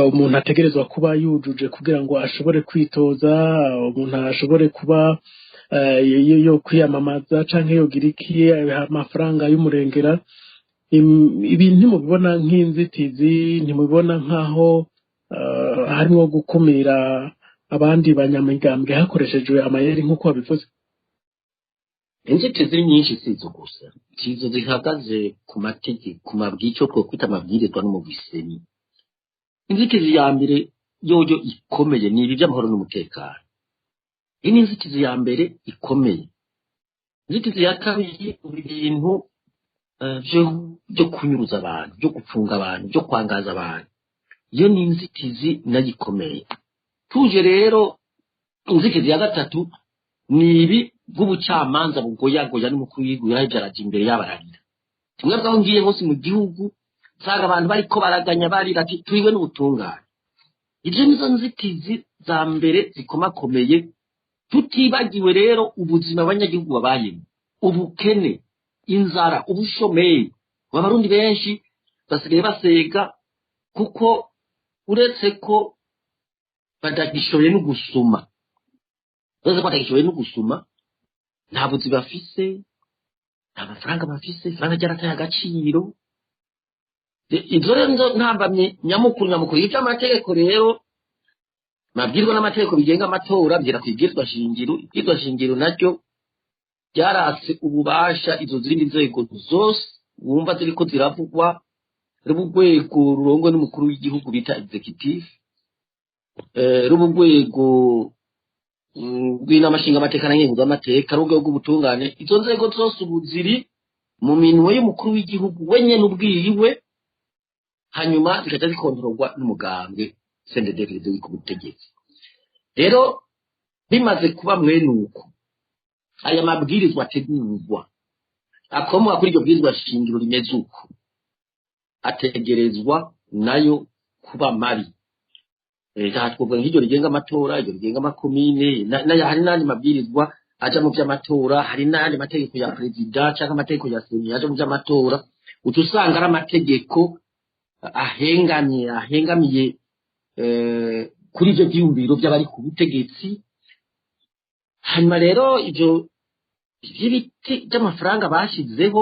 umuntu ategerezwa kuba yujuje kugira ngo ashobore kwitoza umuntu ashobore kuba yo kwiyamamaza canke yogira iki amafaranga y'umurengera ibi ntimubibona nk'inzitizi ntimubibona nk'aho harimo gukumira abandi banyamigambwe hakoreshejwe amayeri nk'uko wabivuze inzitizi nyinshi sizo gusa sizo zihagaze ku mategeko ku mabwico twokwita amabwirizwa no mu biseni inzitizi ya mbere yoyo ikomeye ni ibi by'amahoro n'umutekano iyi ni inzitizi ya mbere ikomeye inzitizi ya kabiri ibintu byo kunyuruza abantu byo gupfunga abantu byo kwangaza abantu iyo ni inzitizi nagikomeye tuje rero inzitizi ya gatatu ni ibi bw'ubucamanza bugoyagoya n'umukuru w'igihugu yaraje imbere y'abararira kimwe bwaho ngiye hose mu gihugu saga abantu bariko baraganya barira ati turiwe n'ubutungane ibyo nizo nzitizi za mbere zikomakomeye tutibagiwe rero ubuzima abanyagihugu babayemo ubukene inzara ubushomeri abarundi benshi basigaye basega kuko uretse ko badagishoboye no gusuma nta buzi bafise nta mafaranga bafise faranga ryarataye agaciro ibyo rero ntambamye nyamukuru ibyo amategeko rero mabwirwa n'amategeko bigenga amatora byera ku ibwirizwa shingiro naryo byarase ububasha izo zindi nzego zose wumva ziriko ziravugwa rw'urwego rurongwe n'umukuru w'igihugu bita executive rw'urwego rw'inamashinga amateka na nkenguza amateka rw'urwego rw'ubutungane izo nzego zose ubu ziri mu minwe y'umukuru w'igihugu wenyene ubwiwe hanyuma zikaja zikontororwa n'umugambwe CNDD-FDD ku butegetsi rero bimaze kuba mwene uko aya mabwirizwa ategurwa akomoka kuri iryo bwirizwa shingiro rimeze uko ategerezwa nayo kuba mabi twavuga nk'iryo rigenga amatora iryo rigenga amakomine hari n'andi mabwirizwa aja mu by'amatora hari n'andi mategeko ya perezida cyangwa amategeko ya seni aja mu by'amatora uca usanga ari amategeko ahengamiye kuri ibyo byiyumviro by'abari ku butegetsi hanyuma rero ibyo ibiti by'amafaranga bashizeho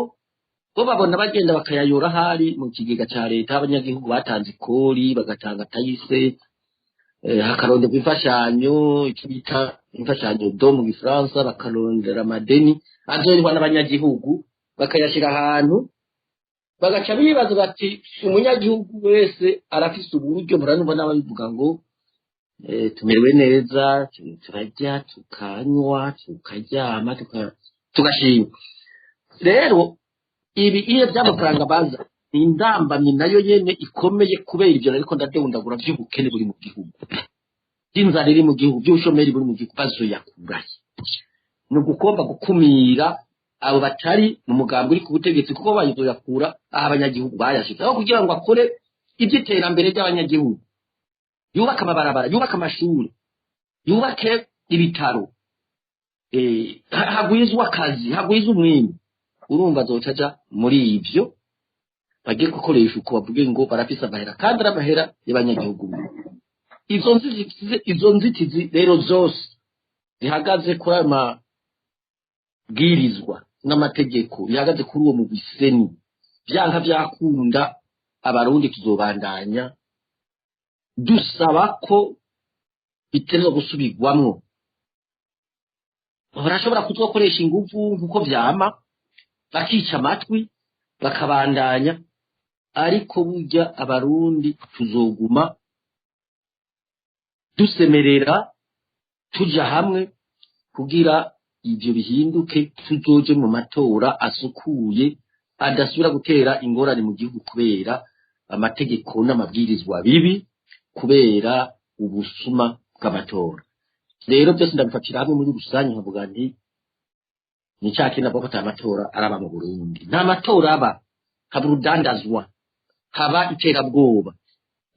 bo babona bagenda bakayayora hari mu kigega cya leta abanyagihugu batanze ikori bagatanga tayise hakaronderwa imfashanyo icyo bita imfashanyo do mu gifaransa bakarondera amadeni azorihwa n'abanyagihugu bakayashyira ahantu bagaca bibaza bati umunyagihugu wese arafise uburyo muranumva n'ababivuga ngo tumerewe neza turarya tukanywa tukaryama tugashima rero ibi iyo by'amafaranga baza indambamye nayo yene ikomeye kubera ibyo ariko ndadondagura by'ubukene buri mu gihugu by'inzara iri mu gihugu by'ubushomeri buri mu gihugu bazoyakurahe ni ugomba gukumira abo batari mu mugambi uri ku butegetsi kuko bayizoyakura aho abanyagihugu bayashize aho kugira ngo akore iby'iterambere ry'abanyagihugu yubaka amabarabara yubaka amashuri yubake ibitaro hagwizwa akazi hagwizwa umwimbu urumva azocaja muri ibyo bagiye gukoresha uko bavuge ngo barafise amahera kandi ari amahera y'abanyagihugu izo nzitizi rero zose zihagaze kuri ayo mabwirizwa n'amategeko bihagaze kuri uwo mu biseni byanka byakunda abarundi tuzobandanya dusaba ko biterwa gusubirwamwo barashobora kuzokoresha ingufu nkuko vyama bakica amatwi bakabandanya ariko burya abarundi tuzoguma dusemerera tuja hamwe kugira ivyo bihinduke tuzoje mu matora asukuye adasubira gutera ingorane mu gihugu kubera amategeko n'amabwirizwa bibi kubera ubusuma bw'amatora. Rero byose ndabifatira hamwe muri rusange nkavuga nti ni cya kintu avuga ko ata matora araba mu Burundi. Nta matora aba, haba urudandazwa, haba iterabwoba.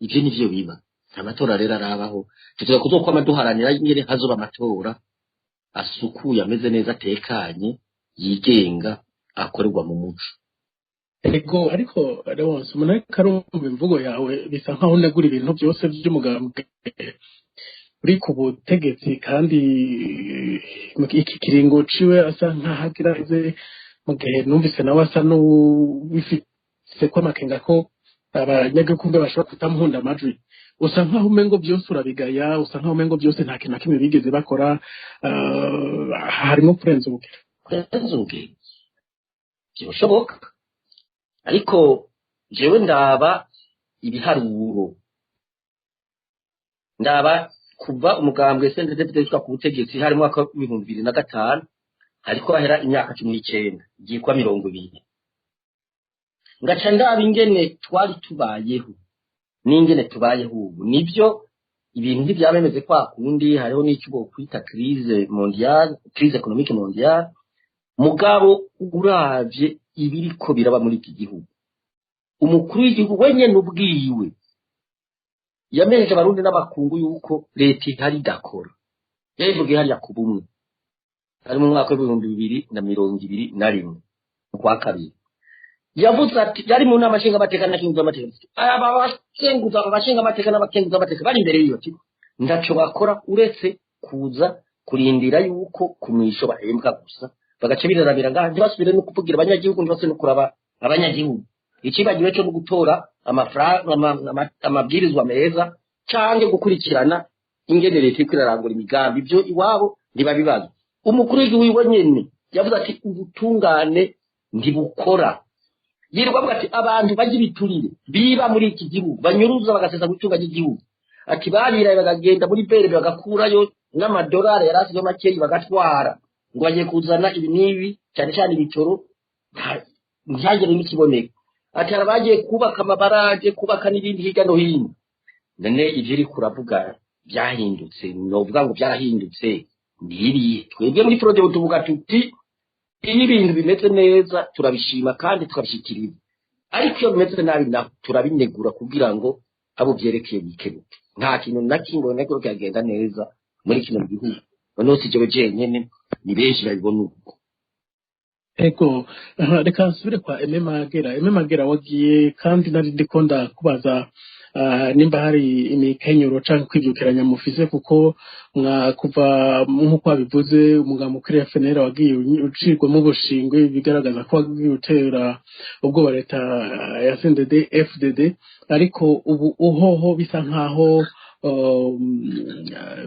Ivyo nivyo biba. Nta matora rero arabaho. Tuzoza kuzokwama duharanira ingene hazoba amatora asukuye ameze neza atekanye yigenga akorerwa mu muco. Ego ariko Leonce umuntu ariko arumva imvugo yawe bisa nkaho unegura ibintu byose by'umugambwe uri ku butegetsi kandi iki kiringo ciwe asa nk'ahagiraze mu gihe numvise nawe asa n'uwifise ko amakenga ko abanyagihugu bashobora kutamuhunda amajwi usa nkaho umengo byose urabigaya usa nkaho umengo byose nta kintu na kimwe bigeze bakora harimo kurenza ubugero byoshoboka ariko jewe ndaba ibiharuro ndaba kuva umugambwe CNDD-FDD ku butegetsi hari mwaka wa 2005 hariko ahera imyaka 19 igiye kwa 20 ngaca ndaba ingene twari tubayeho n'ingene tubayeho ubu nivyo ibintu ntibyabemeze kwa kundi hariho n'icyubo kwita crise mondiale crise économique mondiale mugabo uravye ibiriko biraba muri iki gihugu umukuru w'igihugu wenyene ubwiwe yameje abarundi n'abakungu yuko leta ihari dakora yavugiye hariya ku bumwe ari mu mwaka wa 2021 kwa kabiri yavuze ati yari mu nama nshinga amateka na kintu amateka aba bashinga amateka n'abakenguza amateka bari imbere y'iyo ati ndaco bakora uretse kuza kurindira yuko kumisho bahembwa gusa bagace birarabira ngaha ntibasubire no kuvugira abanyagihugu ntibase no kuraba abanyagihugu ikibagiwe cyo gutora amafaranga amabwirizwa meza cange gukurikirana ingene leta ikwirarangura imigambi byo iwabo ntibabibaza umukuru w'igihugu wenyene yavuze ati ubutungane ntibukora yirwa avuga ati abantu baje biturire biba muri iki gihugu banyuruza bagasesa gutunga igihugu ati bariraye bagagenda muri bere bagakurayo n'amadolari yarasize makeyi bagatwara ngo bagiye kuzana ibi nibi cyane cyane ibitoro ntihagire n'ikiboneka ati arabagiye kubaka amabaraje kubaka n'ibindi hirya no hino none ivyo iri kuravuga byahindutse novuga ngo byarahindutse niri twebwe muri project tuvuga tuti ibintu bimeze neza turabishima kandi tukabishikiriza ariko iyo bimeze nabi na turabinegura kugira ngo abo byerekeye bikebuke nta kintu na kimwe neguro cyagenda neza muri kino gihugu none sijewe jenyene ni benshi babibona uko. Ego reka nsubire kwa Magera wagiye kandi nari ndiko ndakubaza nimba hari imikenyero canke kwibyukiranya mufise kuko kuva nkuko wabivuze umugabo kuri FNL wagiye ucirwa mu bushingwe bigaragaza ko wagiye utera ubwo leta ya CNDD-FDD ariko ubu uhoho bisa nkaho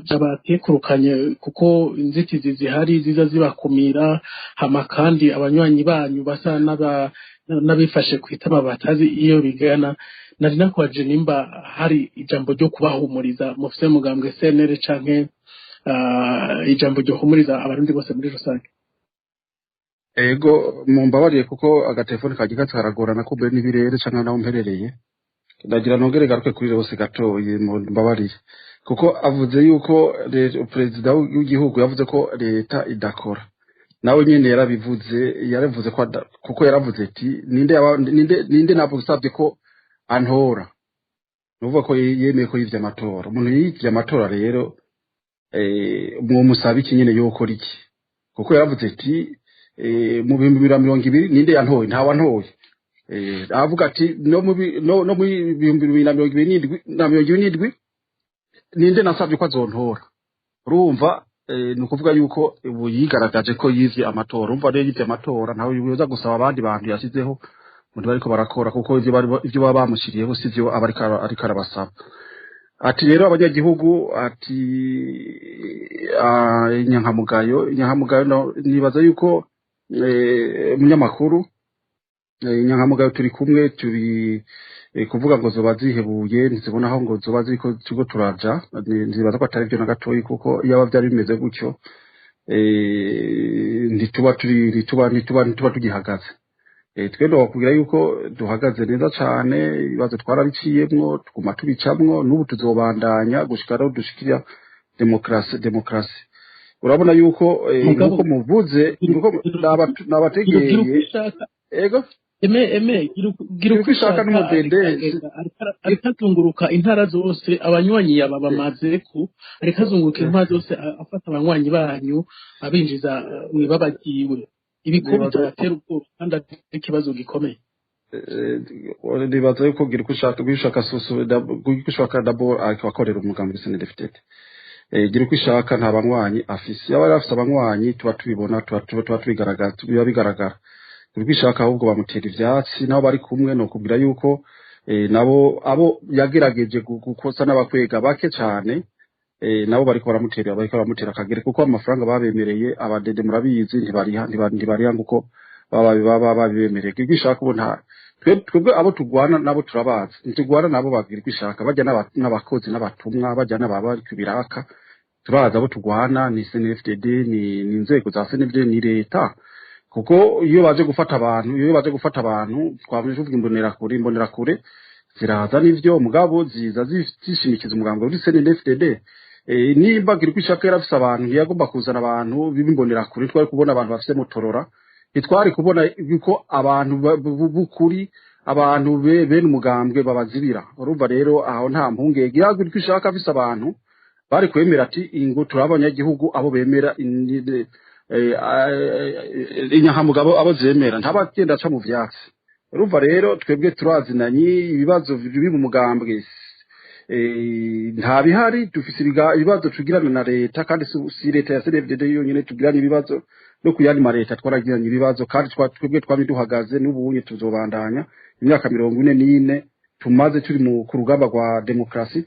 byabatekurukanye kuko inzitizi zihari ziza zibakumira hama kandi abanywanyi banyu basa n'abifashe kwitama batazi iyo bigana nari nakwaje nimba hari ijambo ryo kubahumuriza mufise mugambwe CNL canke ijambo ryo humuriza abarundi bose muri rusange. Ego mumbabariye kuko agatelefone kagiye karagorana ko mbere n'ibirere canke naho mperereye ndagira nongere garuke kuri rose gatoye mumbabariye kuko avuze yuko perezida w'igihugu yavuze ko leta idakora nawe nyene yaravuze ko kuko yaravuze ati ninde nabusabye ko antora nuvuga ko yemeye ko yivye amatora umuntu yivye amatora rero mu musabi kinyene yokora iki kuko yaravuze ati mu 2020 ninde yantoye ntawa ntoye avuga ati no mu 2027 ninde nasabye ko azontora urumva nukuvuga yuko ubu yigaragaje ko yivye amatora umva rero yivye amatora ntawe yuza gusaba abandi bantu yasizeho muri bariko barakora kuko ivyo baba bamushiriyeho sivyo ariko arabasaba ati rero abanyagihugu ati inyankamugayo nibaza yuko munyamakuru inyankamugayo turi kumwe turi kuvuga ngo zoba zihebuye ntizibona aho ngo zoba ziriko turiko turaja nzibaza ko atari byo na gatoyi kuko iyo aba byari bimeze gutyo ntituba tugihagaze twe ndabakubwira yuko duhagaze neza cane ibibazo twarabiciyemwo tuguma tubicamwo n'ubu tuzobandanya gushika aho dushikira demokrasi urabona yuko nkuko muvuze nuko nabategeye ego gira uko ushaka n'umudendezi ariko azunguruka intara zose abanywanyi yaba bamaze ku ariko azunguruka intara zose afata abanywanyi banyu abinjiza mwibabagiwe ibikubi byabatera ubwoba kandi ari ikibazo gikomeye nibaza yuko gira uko ushaka d'abord akakorera umugambi CNDD-FDD gira uko ushaka nta banywanyi afise yaba afise abanywanyi tuba tubibona tuba tubigaragara biba bigaragara bishaka ahubwo bamutera ivyatsi nabo bari kumwe no kubwira yuko nabo abo yagerageje gukosa n'abakwega bake cyane nabo bariko baramutera akagere kuko amafaranga babemereye abadede murabizi ntibariha nguko babibemereye bishaka ubu nta twebwe abo tugwana nabo turabazi ntitugwana nabo bagira bishaka bajya n'abakozi n'abatumwa bajya n'ababari kubiraka turabazi abo tugwana ni CNDD-FDD ni inzego za CNDD ni leta kuko iyo baje gufata abantu twabuje kuvuga imbonerakure ziraza n'ivyo mugabo ziza zishimikiza umugambo wa CNDD-FDD nimba gira kwishaka yarafise abantu yagomba kuzana abantu b'imbonerakure twari kubona abantu bafise motorora itwari kubona yuko abantu bukuri abantu bene umugambwe babazibira urumva rero aho nta mpungenge yagira kwishaka afise abantu bari kwemera ati ingo turabanyagihugu abo bemera inyahamugabo abo zemera ntabagenda aca mu vyatsi urumva rero twebwe turazinanye ibibazo biri mu mugambwe nta bihari dufise ibibazo tugirana na leta kandi si leta ya CNDD yonyene tugirana ibibazo no kuyandi ma leta twaragiranye ibibazo kandi twebwe twamiduhagaze n'ubunye tuzobandanya imyaka 44 tumaze turi ku rugamba rwa demokrasi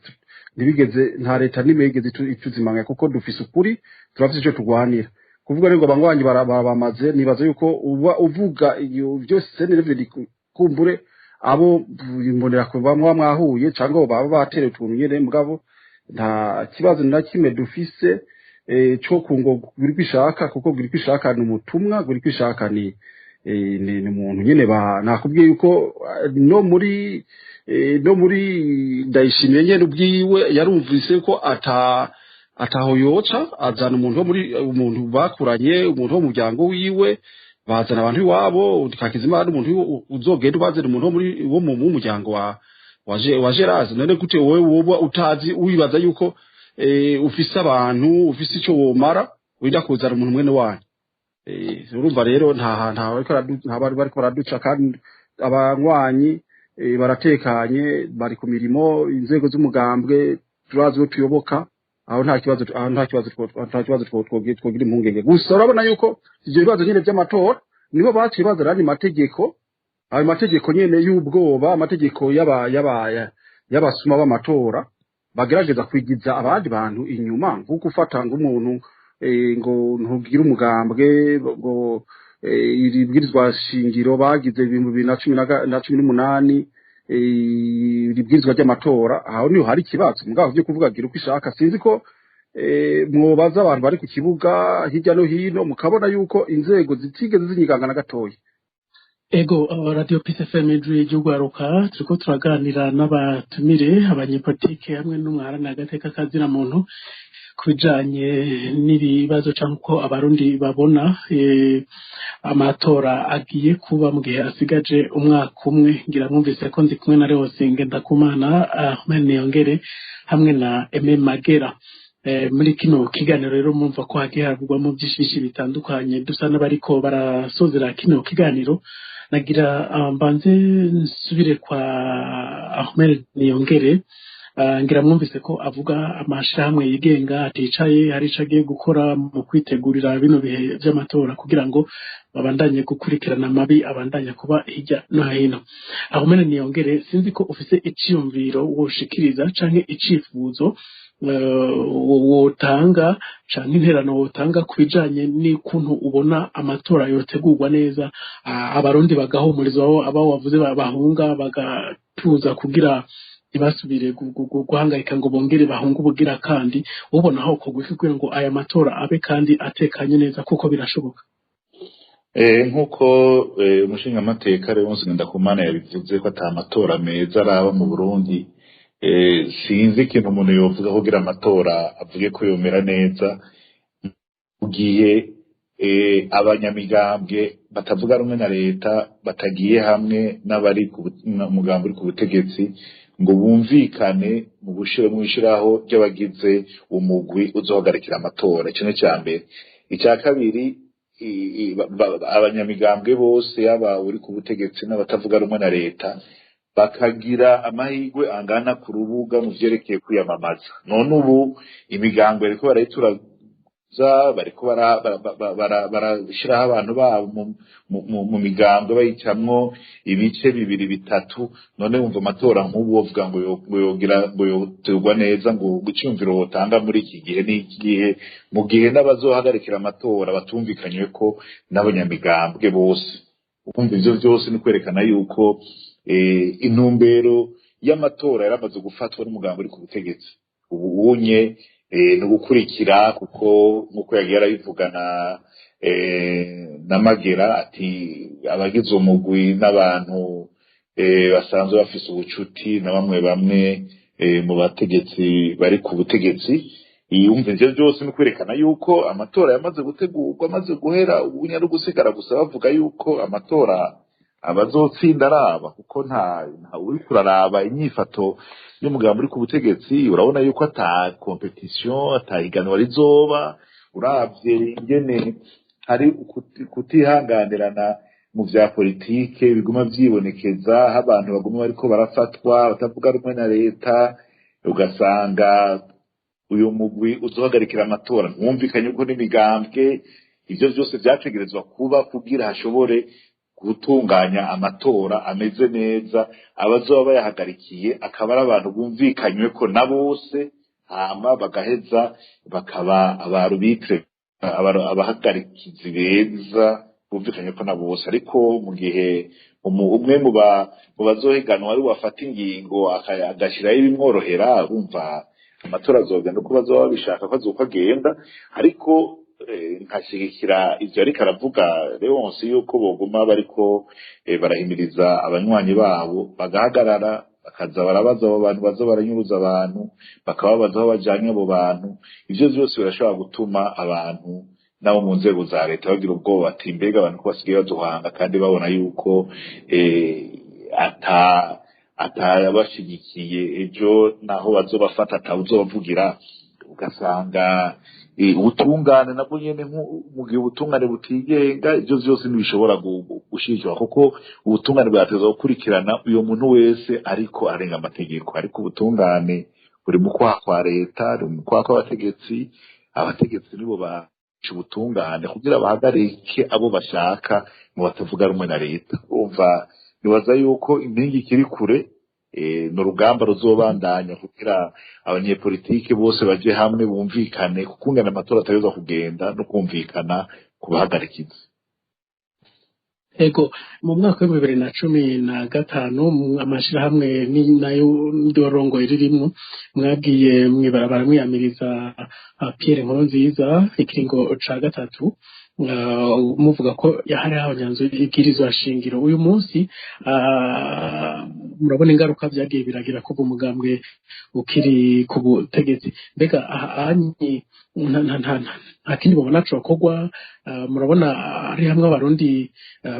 ntibigeze nta leta nimegeze ituzimanga kuko dufise ukuri turafise ico tugwanira kuvuga rero abangwanyi barabamaze nibaza yuko uvuga iyo byose CNDD kumbure abo imbonera ko bamwe mwahuye cyangwa baba batere utuntu nyene mugabo nta kibazo na kimwe dufise cyo kungo guri kwishaka kuko guri kwishaka ni umutumwa guri kwishaka ni umuntu nyene nakubwiye yuko no muri ndayishimiye nyene ubwiwe yarumvise ko ataho yoca azana umuntu bakuranye umuntu wo muryango wiwe bazana abantu iwabo tukakizimana umuntu uzogenda ubazana umuntu wo mu muryango wa Gerazi none gute wowe utazi wibaza yuko ufise abantu ufise ico womara wenda kuzana umuntu mwene wanyu urumva rero nta bariko baraduca kandi abanywanyi baratekanye bari ku mirimo inzego z'umugambwe turazi tuyoboka aho nta kibazo twogira impungenge gusa urabona yuko ivyo bibazo nyene vy'amatora nibo baciye bazana amategeko ayo mategeko nyene y'ubwoba amategeko y'abasuma b'amatora bagerageza kwigiza abandi bantu inyuma nkuko ufata ng'umuntu ngo ntugira umugambwe ngo iribwirizwa shingiro bagize 2018 iribwirizwa ry'amatora aho niho hari ikibazo mugabo byo kuvuga gira uko ishaka sinzi ko mwobaza abantu bari ku kibuga hirya no hino mukabona yuko inzego zitigeze zinyigangana gatoya ego radio PCFM y'Ugwaruka turiko turaganira n'abatumire abanyepolitike hamwe n'umwarana agateka kazira muntu kubijanye n'ibibazo canko abarundi babona amatora agiye kuba mu gihe asigaje umwaka umwe ngira mwumvise ko ndi kumwe na Leonce Ngendakumana Ahmed Niyongere hamwe na Aime Magera muri kino kiganiro rero mumva ko hagiye havugwamo byinshi bitandukanye dusa n'abariko barasozera kino kiganiro nagira mbanze nsubire kwa Ahmed Niyongere ngira mwumvise ko avuga amashirahamwe yigenga aticaye hari cagiye gukora mu kwitegurira bino bihe by'amatora kugira ngo babandanye gukurikirana amabi abandanya kuba hirya no hino Ahmed Niyongere sinzi ko ufise iciyumviro woshikiriza canke icifuzo wotanga canke interano wotanga kubijanye n'ikuntu ubona amatora yotegurwa neza, abarundi bagahumurizwa abo wavuze bahunga bagatuza kugira ntibasubire guhangayika ngo bongere bahunga ubugira kandi ubona aho kogwa kugira ngo aya matora abe kandi atekanye neza kuko birashoboka. Nkuko umushingamateka Leonce Ngendakumana yabivuze ko ata matora meza araba mu Burundi, sinzi ikintu umuntu yovuga kugira amatora avuge ko yomera neza mu gihe abanyamigambwe batavuga rumwe na leta batagiye hamwe n'abari ku mugambi uri ku butegetsi ngo bumvikane mu gushiraho ry'abagize umugwi uzohagarikira amatora. Ico ni ca mbere. Icya kabiri, abanyamigambwe bose yaba uri ku butegetsi n'abatavuga rumwe na leta bakagira amahirwe angana ku rubuga mu vyerekeye kwiyamamaza. None ubu imigambwe bariko barayituraza, bariko barashiraho abantu babo mu migambwe bayicamwo ibice bibiri bitatu. None wumva amatora nk'ubu wovuga ngo yoterwa neza ngo gucumvira wotanga muri iki gihe n'iki gihe, mu gihe n'abazohagarikira amatora batumvikanywe ko n'abanyamigambwe bose. Ukumva ivyo vyose ni kwerekana yuko intumbero y'amatora yaramaze gufatwa n'umugambi uri ku butegetsi. Ubu unye no gukurikira kuko nkuko yagiye arabivugana na Magera ati abagize umugwi n'abantu basanzwe bafise ubucuti na bamwe mu bategetsi bari ku butegetsi. Iyumva ivyo byose ni kwerekana yuko amatora yamaze gutegurwa, amaze guhera, ubunya no gusigara gusa bavuga yuko amatora abazotsinda araba, kuko nta uri kuraraba inyifato y'umugambi uri ku butegetsi. Urabona yuko ata competition, ata higanwa rizoba, uravye ingene hari kutihanganirana mu vya politike biguma vyibonekeza, aho abantu baguma bariko barafatwa batavuga rumwe na leta, ugasanga uyu mugwi uzohagarikira amatora ntumvikanye uko n'imigambwe. Ivyo vyose vyategerezwa kuba kugira hashobore gutunganya amatora ameze neza, abazoba bayahagarikiye akaba ari abantu bumvikanywe ko na bose, hama bagaheza bakaba abarubitre, abahagarikizi beza bumvikanye ko na bose. Ariko mu gihe umwe mu bazohiganwa ari wafata ingingo agashiraho ibimworohera, bumva amatora azogenda uko bazoba babishaka ko azoka agenda. Ariko nkashigikira ivyo ariko aravuga Leonce yuko boguma bariko barahimiriza abanywanyi babo bagahagarara bakaza barabaza abo bantu baza baranyuruza abantu, bakababaza aho bajanye abo bantu. Ivyo vyose birashobora gutuma abantu nabo mu nzego za leta bagira ubwoba ati mbega abantu ko basigaye baduhanga kandi babona yuko atabashigikiye ejo naho bazobafata atawuzobavugira. Ugasanga ubutungane nabwo nyene mu gihe ubutungane butigenga, ivyo vyose ntibishobora gushikirwa, kuko ubutungane bwateza gukurikirana uyo muntu wese ariko arenga amategeko. Ariko ubutungane buri mu kwaha kwa leta, buri mu kwaha kw'abategetsi. Abategetsi nibo baca ubutungane kugira bahagarike abo bashaka mu batavuga rumwe na leta. Umva nibaza yuko impingi ikiri kure, n'urugamba ruzobandanya kugira abanyepolitike bose baje hamwe bumvikane kukungana amatora atarizo kugenda no kumvikana kubahagarikiza. Ego mu mwaka wa 2015 amashirahamwe nayo ndorongo iririmwo mwagiye mwibarabara mwiyamiriza Pierre Nkurunziza ikiringo ca gatatu, muvuga ko yahari abanyanzo igirizwa shingiro. Uyu munsi murabona ingaruka byagiye biragira ko umugambwe ukiri ku butegetsi. Mbega ahanyi nta kindi mubona cokogwa? Murabona ari hamwe abarundi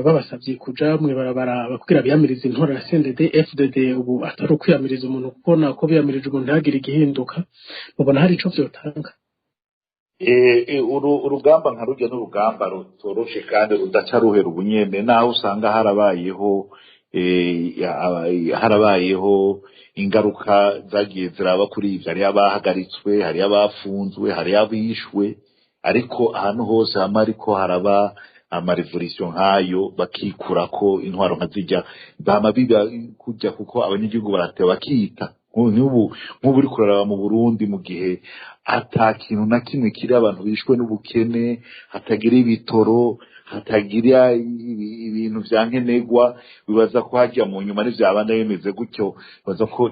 babasavye kuja mwibarabara bakubwira biyamiriza intora ya CNDD FDD, ubu atari ukwiyamiriza umuntu kuko nako biyamirije umuntu ntagire igihinduka. Mubona hari ico vyotanga? Urugamba nka rujya n'urugamba rutoroshe kandi rudaca ruhera ubunyene, naho usanga harabayeho ingaruka zagiye ziraba kuri ivyo. Hari abahagaritswe, hari abafunzwe, hari abishwe, ariko ahantu hose hama ariko haraba amarevolution nk'ayo bakikurako intwaro nka zijya bama biba kujya, kuko abanyagihugu barateba bakita nk'ubu uri kuraraba mu Burundi mu gihe ata kintu na kimwe kiri abantu bishwe n'ubukene, hatagira ibitoro, hatagira ibintu vya nkenerwa, bibaza ko hajya mu nyuma n'ivyabana bimeze gutyo, bibaza ko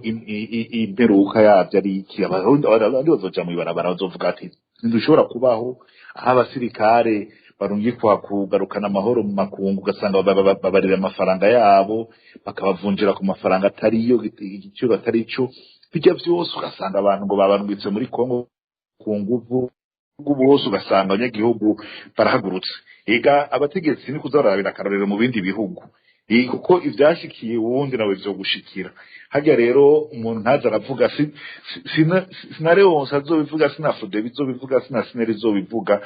imperuka yavyo ari iki. Abandi bazoja mu ibarabara bazovuga ati ntidushobora kubaho aho abasirikare barungikwa kugarukana amahoro mu makungu, ugasanga babarira amafaranga yabo bakabavunjira ku mafaranga atariyo, igiciro atari cyo. Bijya byose ugasanga abantu ngo babarungitse muri Kongo ku nguvu, bose ugasanga abanyagihugu barahagurutse. Ega abategetsi ni kuzarabira akarorero mu bindi bihugu, kuko ivyashikiye uwundi nawe vyogushikira. Harya rero umuntu ntaza aravuga sinarewonse azobivuga, sinafude bizobivuga, sinasineri zobivuga.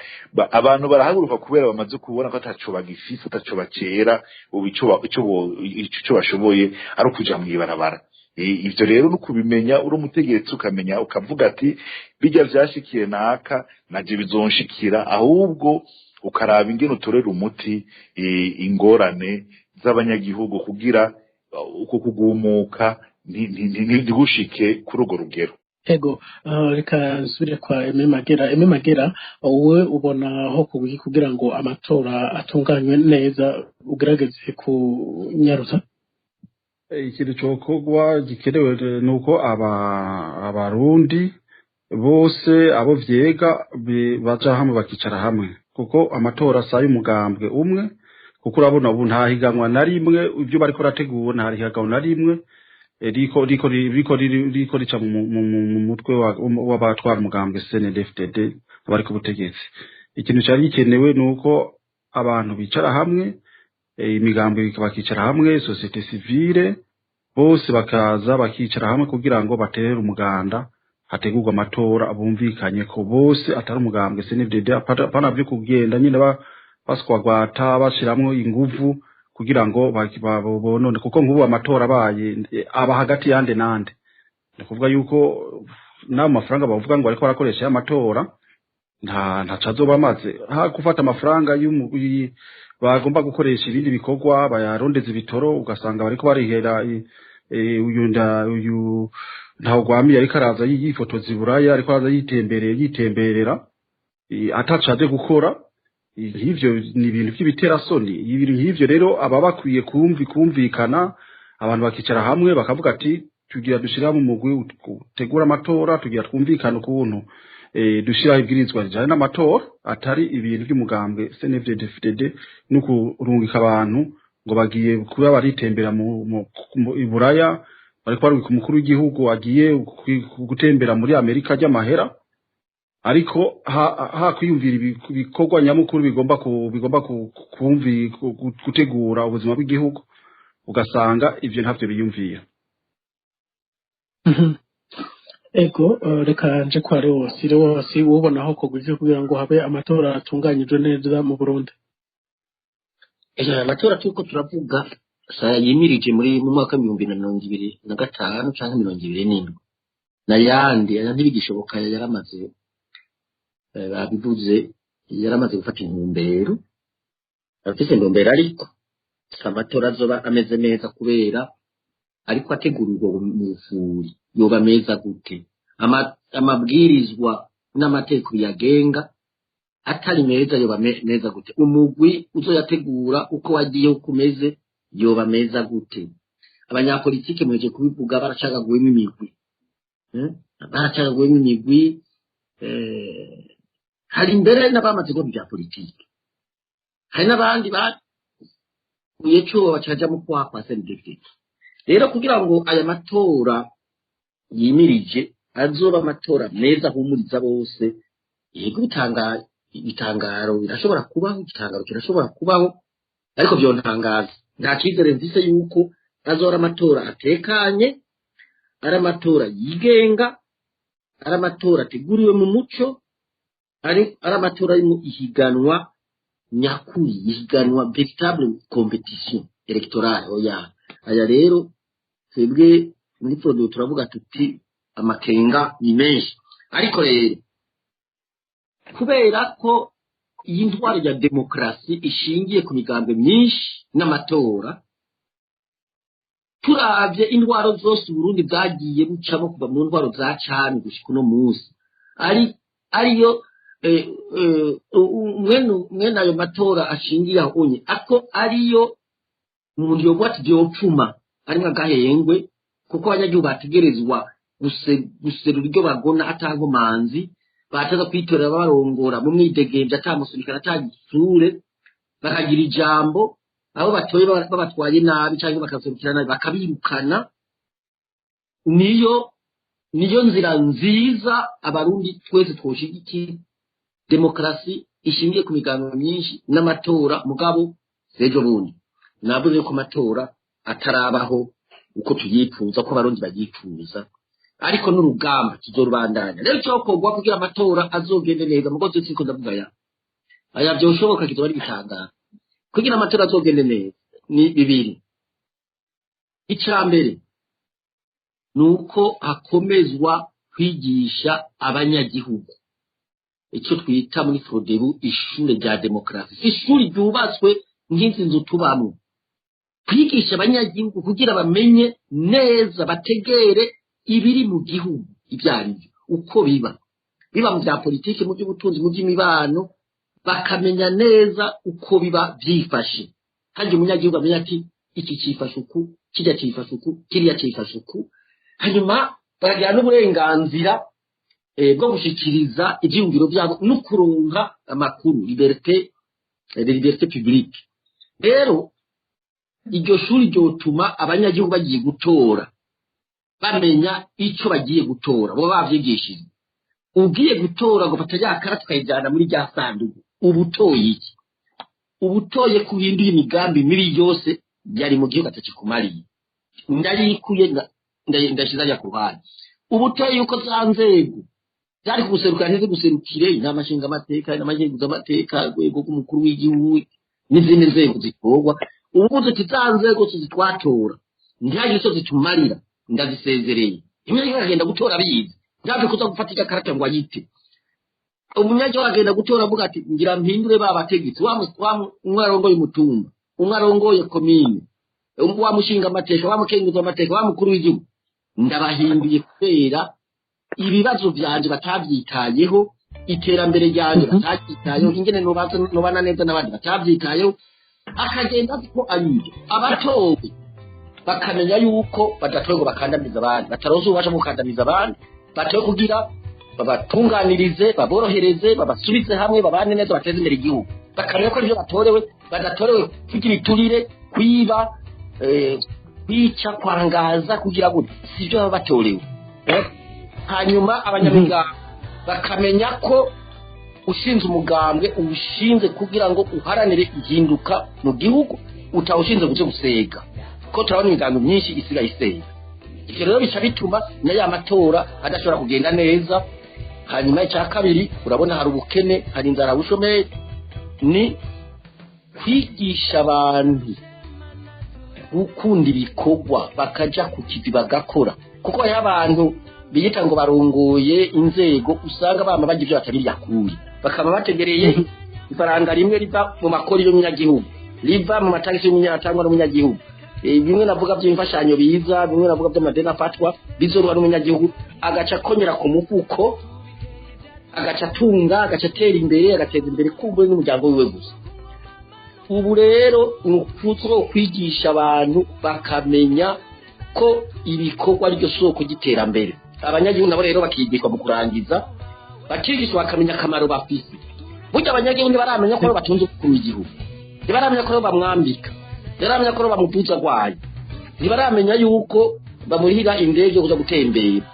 Abantu barahaguruka kubera bamaze kubona ko ataco bagifise, ataco bakera, ubu ico bashoboye ari ukuja mw'ibarabara. Ivyo rero no kubimenya uri umutegetsi, ukamenya ukavuga ati bijya vyashikiye naka naje bizonshikira, ahubwo ukaraba ingene utorera umuti ingorane z'abanyagihugu kugira uko kugumuka ntigushike kuri urwo rugero. Ego, reka nsubire kwa Aime Magera. Aime Magera, wowe ubona aho kugira ngo amatora atunganywe neza ugerageze kunyaruza? Ikintu cyokorwa gikenewe nuko abarundi bose abo vyega baja hamwe bakicara hamwe, kuko amatora sayo umugambwe umwe, kuko urabona ubu nta higanwa na rimwe, ibyo bariko rategura nta higanwa na rimwe riko rica mu mutwe w'abatwara umugambwe CNDD-FDD bari ku butegetsi. Ikintu cyari gikenewe nuko abantu bicara hamwe, imigambwe bakicara hamwe, societe civile bose bakaza bakicara hamwe kugira ngo batere umuganda, hategurwa amatora abumvikanye ko bose atari umugambwe CNDD, apana byo kugenda nyine baswagwata bashiramwo inguvu kugira ngo babonone, kuko nk'ubu amatora abaye aba hagati yande nande. Ni kuvuga yuko na mafaranga bavuga ngo ariko barakoresha amatora nta cazoba maze ha gufata amafaranga bagomba gukoresha ibindi bikorwa, bayarondeza ibitoro, ugasanga bariko barihera uyu ntaho gwamiye ariko araza yifotoza iburaya, ariko araza yitemberera atacaje gukora. Ivyo ni ibintu by'ibiterasoni. Ibintu nk'ivyo rero aba bakwiye kumvikana, abantu bakicara hamwe bakavuga ati tugira dushira mu mugwi utegura amatora, tugira twumvikana ukuntu dushira ibwirizwa rijana n'amatora, atari ibintu by'umugambwe CNDD-FDD no kurungika abantu ngo bagiye kuba baritembera mu iburaya, bariko barungika umukuru w'igihugu agiye gutembera muri Amerika ry'amahera, ariko kwiyumvira ibikorwa nyamukuru bigomba gutegura ubuzima bw'igihugu, ugasanga ivyo ntavyo biyumvira. Ego, reka nje kwa Leonsi ubona aho kuguje kugira ngo habe amatora atunganyijwe neza mu Burundi. Amatora turiko turavuga yimirije mu mwaka 2025 canke 2027 n'ayandi ntibigishoboka, yaramaze babivuze, yaramaze gufata intumbero, afite intumbero, ariko amatora azoba ameze neza kubera ariko ategurirwa mu bufuri. Yoba meza gute? Amabwirizwa n'amategeko yagenga atari meza, yoba meza gute? Umugwi uzoyategura uko wagiye ukomeze, yoba meza gute? Abanyapolitike mweje kubivuga baracagaguwemo imigwi, hari imbere n'abamaze go bya politike, hari n'abandi bakuye cyo bacaja mu kwa CNDD. Rero kugira ngo aya matora yimirije azoba amatora meza humuriza bose, yego bitangaro birashobora kubaho, igitangaro kirashobora kubaho, ariko byo ntangaza nta kizere mvise yuko azora amatora atekanye, ari amatora yigenga, ari amatora ateguriwe mu muco, ari amatora mu ihiganwa nyakuri, ihiganwa véritable competition électorale. Aya rero twebwe muri produit turavuga tuti amakenga ni menshi, ariko rero kubera ko iyi ntwaro ya demokrasi ishingiye ku migambi myinshi n'amatora, turavye intwaro zose Burundi bwagiye bucamo kuva mu ntwaro za cami gushika uno munsi ariyo mwene ayo matora ashingiye ahonye ako ariyo umuntu yovuga ati vyopfuma arimwo agahengwe kuko abanyagihugu bategerezwa guserura iryo bagona atankomanzi bataza kwitorera barongora mu mwidegemvye atamusunikana atagisure bakagira ijambo abo batoye babatwaye nabi canke bakaserukira nabi bakabirukana niyo nzira nziza abarundi twese twoshigikira demokrasi ishingiye ku miganiro myinshi n'amatora mugabo sejo bundi navuze ko amatora atarabaho uko tuyipfuza ko abarundi bagipfuza ariko n'urugamba tuzorubandanya rero cyokorwa kugira amatora azogende neza mugoze siko ndavuga aya byoshoboka kizoba ari bitangara kugira amatora azogende neza ni bibiri icambere nuko hakomezwa kwigisha abanyagihugu icyo twita muri Frodebu ishure rya demokrasi ishuri ryubatswe nk'inzi nzu tubamwe kwigisha abanyagihugu kugira bamenye neza bategere ibiri mu gihugu ibyarivyo uko biba mu bya politiki mu by'ubutunzi mu by'imibano bakamenya neza uko biba byifashe kandi umunyagihugu amenya ati iki cyifashe uku kijya cyifashe uku kiriya cyifashe uku hanyuma baragira n'uburenganzira bwo gushikiriza ibyiyumviro byabo no kuronka amakuru liberté publique rero iryo shuri ryotuma abanyagihugu bagiye gutora bamenya icyo bagiye gutora bo bavyigishije ugiye gutora ngo fata yakara tukayijana muri rya sanduku ubutoye iki ubutoye kuhindura imigambi mibi yose yari mu gihugu atakikumariye ndayikuye ndashizanya ku ruhande ubutoye uko zanzego byari kuguserukira ntize guserukire inama nshinga amateka n'amagenguza amateka rwego rw'umukuru w'igihugu n'izindi nzego zitorwa ubuze tizanzego tuzitwatora ndihaje so zitumarira ndazisezereye imwe agenda gutora biyizi ndaje kuza gufata ikarata ngo ayite umunyagihugu agenda gutora avuga ati ngira mpindure babategetse umwarongoye umutumba umwarongoye komine wamushinga amateka wamukenguza amateka wamukuru w'igihugu ndabahinduye kubera ibibazo byanje batabyitayeho iterambere ryanje batabyitayeho ingene nobana neza n'abandi batabyitayeho akagenda ko ayije abatowe bakamenya yuko badatoye ngo bakandamiza abandi bataroze ubasha gukandamiza abandi batoye kugira babatunganirize baborohereze babasubize hamwe babane neza bateze imbere igihugu bakamenya ko ibyo batorewe badatorewe kugira iturire kwiba kwica kwangaza kugira gute sibyo baba batorewe hanyuma abanyamigambwe bakamenya ko ushinze umugambwe ubushinze kugira ngo uharanire ihinduka mu gihugu utawushinze guje gusega ko turabona imigambi myinshi isigaye isega icyo rero bica bituma na ya matora adashobora kugenda neza hanyuma icya kabiri urabona hari ubukene hari inzara bushomeye ni kwigisha abantu gukunda ibikorwa bakaja ku kivi bagakora kuko hariho abantu biyita ngo barongoye inzego usanga bama bagira ibyo batari byakuye bakaba bategereye ifaranga rimwe riva mu makori y'umunyagihugu riva mu matagisi y'umunyatangwa n'umunyagihugu bimwe navuga by'imfashanyo biza bimwe navuga by'amadeni afatwa bizorwa n'umunyagihugu agaca konyera ku mufuko agaca tunga agaca tera imbere agateza imbere kumbuye n'umuryango wiwe gusa ubu rero ni ukutwo kwigisha abantu bakamenya ko ibikorwa ari ryo soko ry'iterambere abanyagihugu nabo rero bakigishwa mu kurangiza bakigishwa bakamenya akamaro bafise burya abanyagihugu ntibaramenya ko batunze ku gihugu ntibaramenya ko bamwambika ntibaramenya ko bamutuza rwaye ntibaramenya yuko bamurihira indege kuza gutembera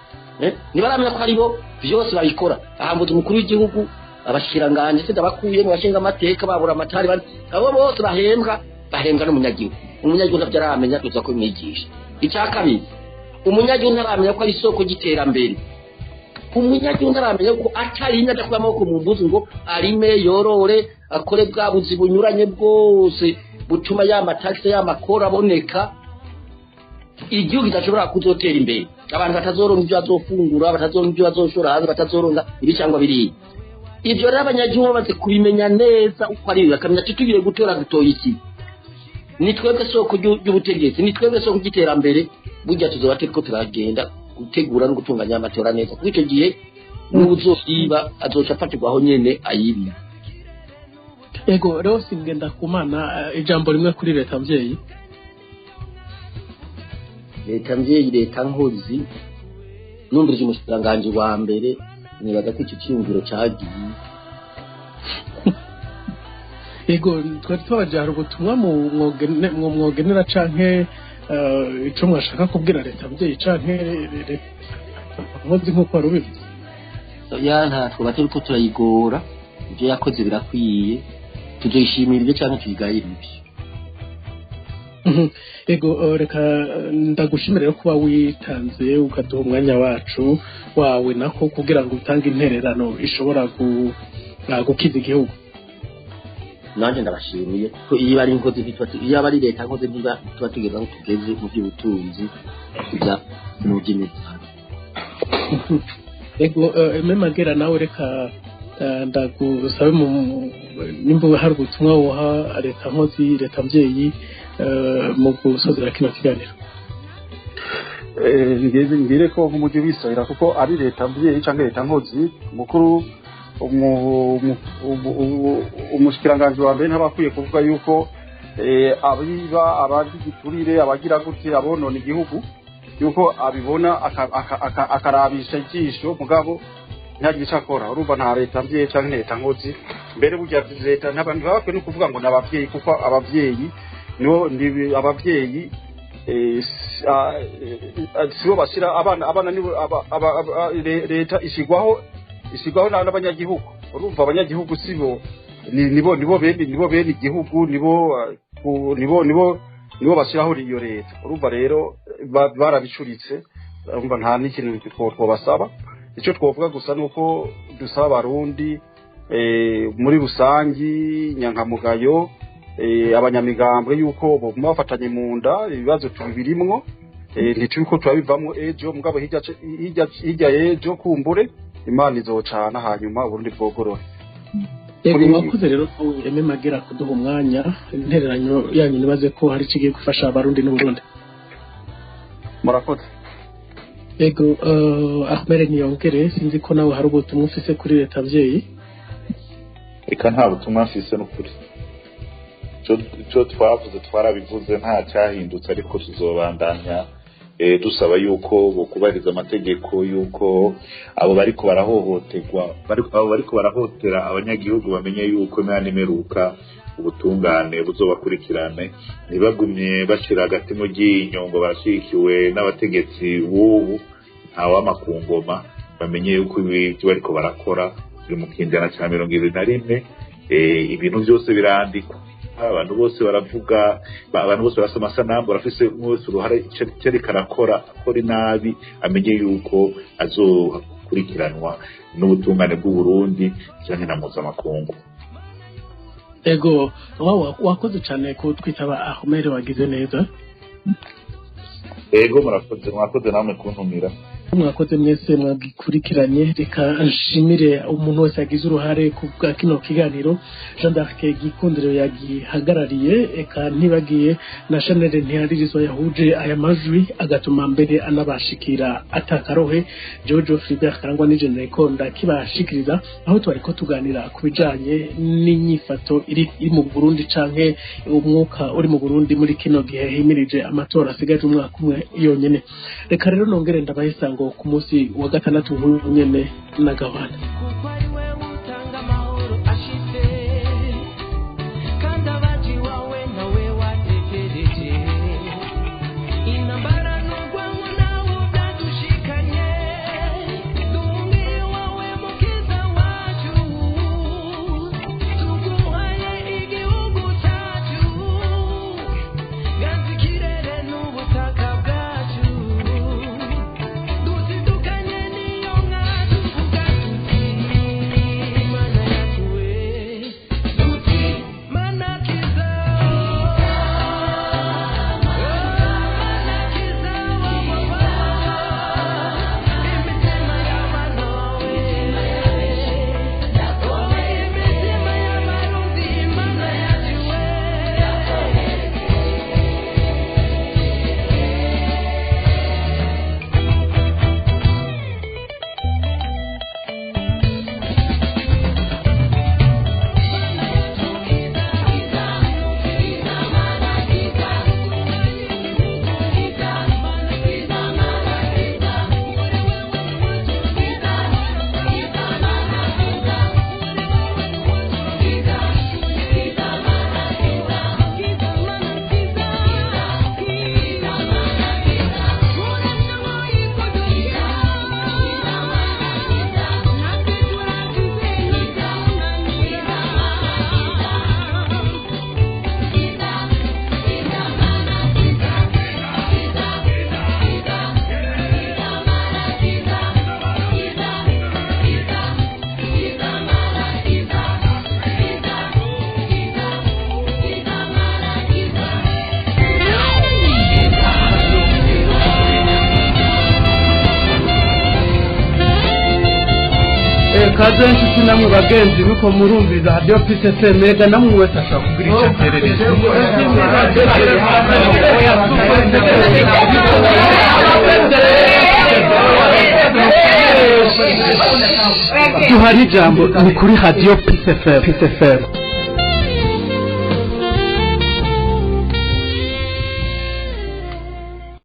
ntibaramenya ko aribo byose babikora ahambuza umukuru w'igihugu abashiranganje se dabakuye mu bashinga amateka babura amatari abo bose bahembwa n'umunyagihugu umunyagihugu navyaramenya tuza ko mwigisha icya kabiri umunyagihugu ntaramenya ko ari isoko ry'iterambere umunyagihugu ntaramenya ko atari inyanja kuba amaboko mu mbuzi ngo arime yorore akore bwa buzi bunyuranye bwose butuma ya mataxi y'amakora aboneka igihugu kitashobora kuzotera imbere abantu batazoronka ibyo bazofungura batazoronka ibyo bazoshora hanze batazoronka ibi cyangwa biriya ibyo rero abanyagihugu bamaze kubimenya neza uko ari bakamenya ati tugiye gutora dutoye iki ni twebwe soko ry'ubutegetsi ni twebwe soko ry'iterambere burya tuzoba turiko turagenda gutegura no gutunganya amatora neza kuko icyo gihe n'ubuzoyiba azoca afatirwaho nyene ayibi. Ego rero singenda kumana ijambo rimwe kuri leta mvyeyi. Leta mvyeyi leta nkozi numvise umushikiranganji wa mbere nibaza ko icyo cyumviro cagiye. Ego twari twabajara ubutumwa mu mwogenera canke ico mwashaka kubwira leta mvyeyi canke nkozi nk'uko wari ubivuze. Ya nta twaba turiko turayigora ibyo yakoze birakwiye tuzoyishimira ibyo canke tuyigayira ibyo. Ego reka ndagushimira rero kuba witanze ukaduha umwanya wacu wawe nako kugira ngo utange intererano ishobora gukiza igihugu. Nanje ndabashimiye kuko iyo ari inkozi iyo ari leta nkoze niba tuba tugeza ngo tugeze mu by'ubutunzi bya n'uby'imizana. Ego memagera nawe reka ndagusabe nimba hari ubutumwa woha leta nkozi leta mvyeyi mu gusozera kino kiganiro. ngire ko nk'umujyi wisabira kuko ari leta mvyeyi canke leta nkozi mukuru umushikiranganji wa mbere ntabakwiye kuvuga yuko abiba abagiturire abagira gute abonona igihugu yuko abibona akarabisha ijisho mugabo ntagire icyo akora. Urumva nta leta mvyeyi canke leta nkozi mbere burya leta ntabantu bakwiye no kuvuga ngo n'abavyeyi kuko abavyeyi abavyeyi sibo bashira abana nibo leta ishigwaho n'abanyagihugu. Urumva abanyagihugu sibo nibo bene igihugu nibo bashiraho iyo leta. Urumva rero barabicuritse. Urumva nta n'ikintu twobasaba. Icyo twovuga gusa nuko dusaba abarundi muri rusangi nyankamugayo abanyamigambwe yuko boguma bafatanye mu nda ibibazo tubirimwo ntituko turabivamwo ejo mugabo hirya ejo kumbure Imana izocana hanyuma uburundi bwogorora. Yego mwakoze rero eme magera kuduha umwanya intereranyo yanyu nibaze ko hari kigiye gufasha abarundi n'uburundi. Murakoze. Yego Ahmed Niyongere sinzi ko nawe hari ubutumwa ufise kuri leta mvyeyi. Eka nta butumwa mfise n'ukuri. Cyo twavuze twarabivuze nta cyahindutse ariko tuzobandanya dusaba yuko bokubariza amategeko yuko abo bariko barahohotera abanyagihugu bamenye yuko imana imeruka ubutungane buzobakurikirane ntibagumye bashira hagati mu ryinyo ngo bashikiwe n'abategetsi b'ubu ntaw'amakungoma bamenye yuko ibyo bariko barakora biri mu kinjana cya 21 ibintu byose birandikwa abantu bose baravuga abantu bose basoma amasanamu barafise mwese uruhare cyerekana akora inabi amenye yuko azokurikiranwa n'ubutungane bw'u Burundi cyane na mpuzamakungu. Ego wakoze cyane ko twitaba Ahmed wagize neza. Ego mwakoze namwe kuntumira. Mwakoze mwese mwagikurikiranye reka nshimire umuntu wese yagize uruhare ku bwa kino kiganiro. Jean d'Arc Gikundiro yagihagarariye eka ntibagiye na Chanel Ntiharirizwa yahuje aya majwi agatuma mbere anabashikira atakarohe. George Philibert Karangwa n'Ijene Konda kibashikiriza aho twariko tuganira ku bijanye n'inyifato iri mu Burundi canke umwuka uri mu Burundi muri kino gihe himirije amatora asigaje umwaka umwe yonyene. Reka rero nongere ndabahe ngo ku munsi wa gatandatu nk'uyu nyene na gahunda. kaze nshuti namwe bagenzi nuko murumviza radio Peace FM mega namwe wese ashaka kugira icyo aterereza duhari jambo ni kuri radio Peace FM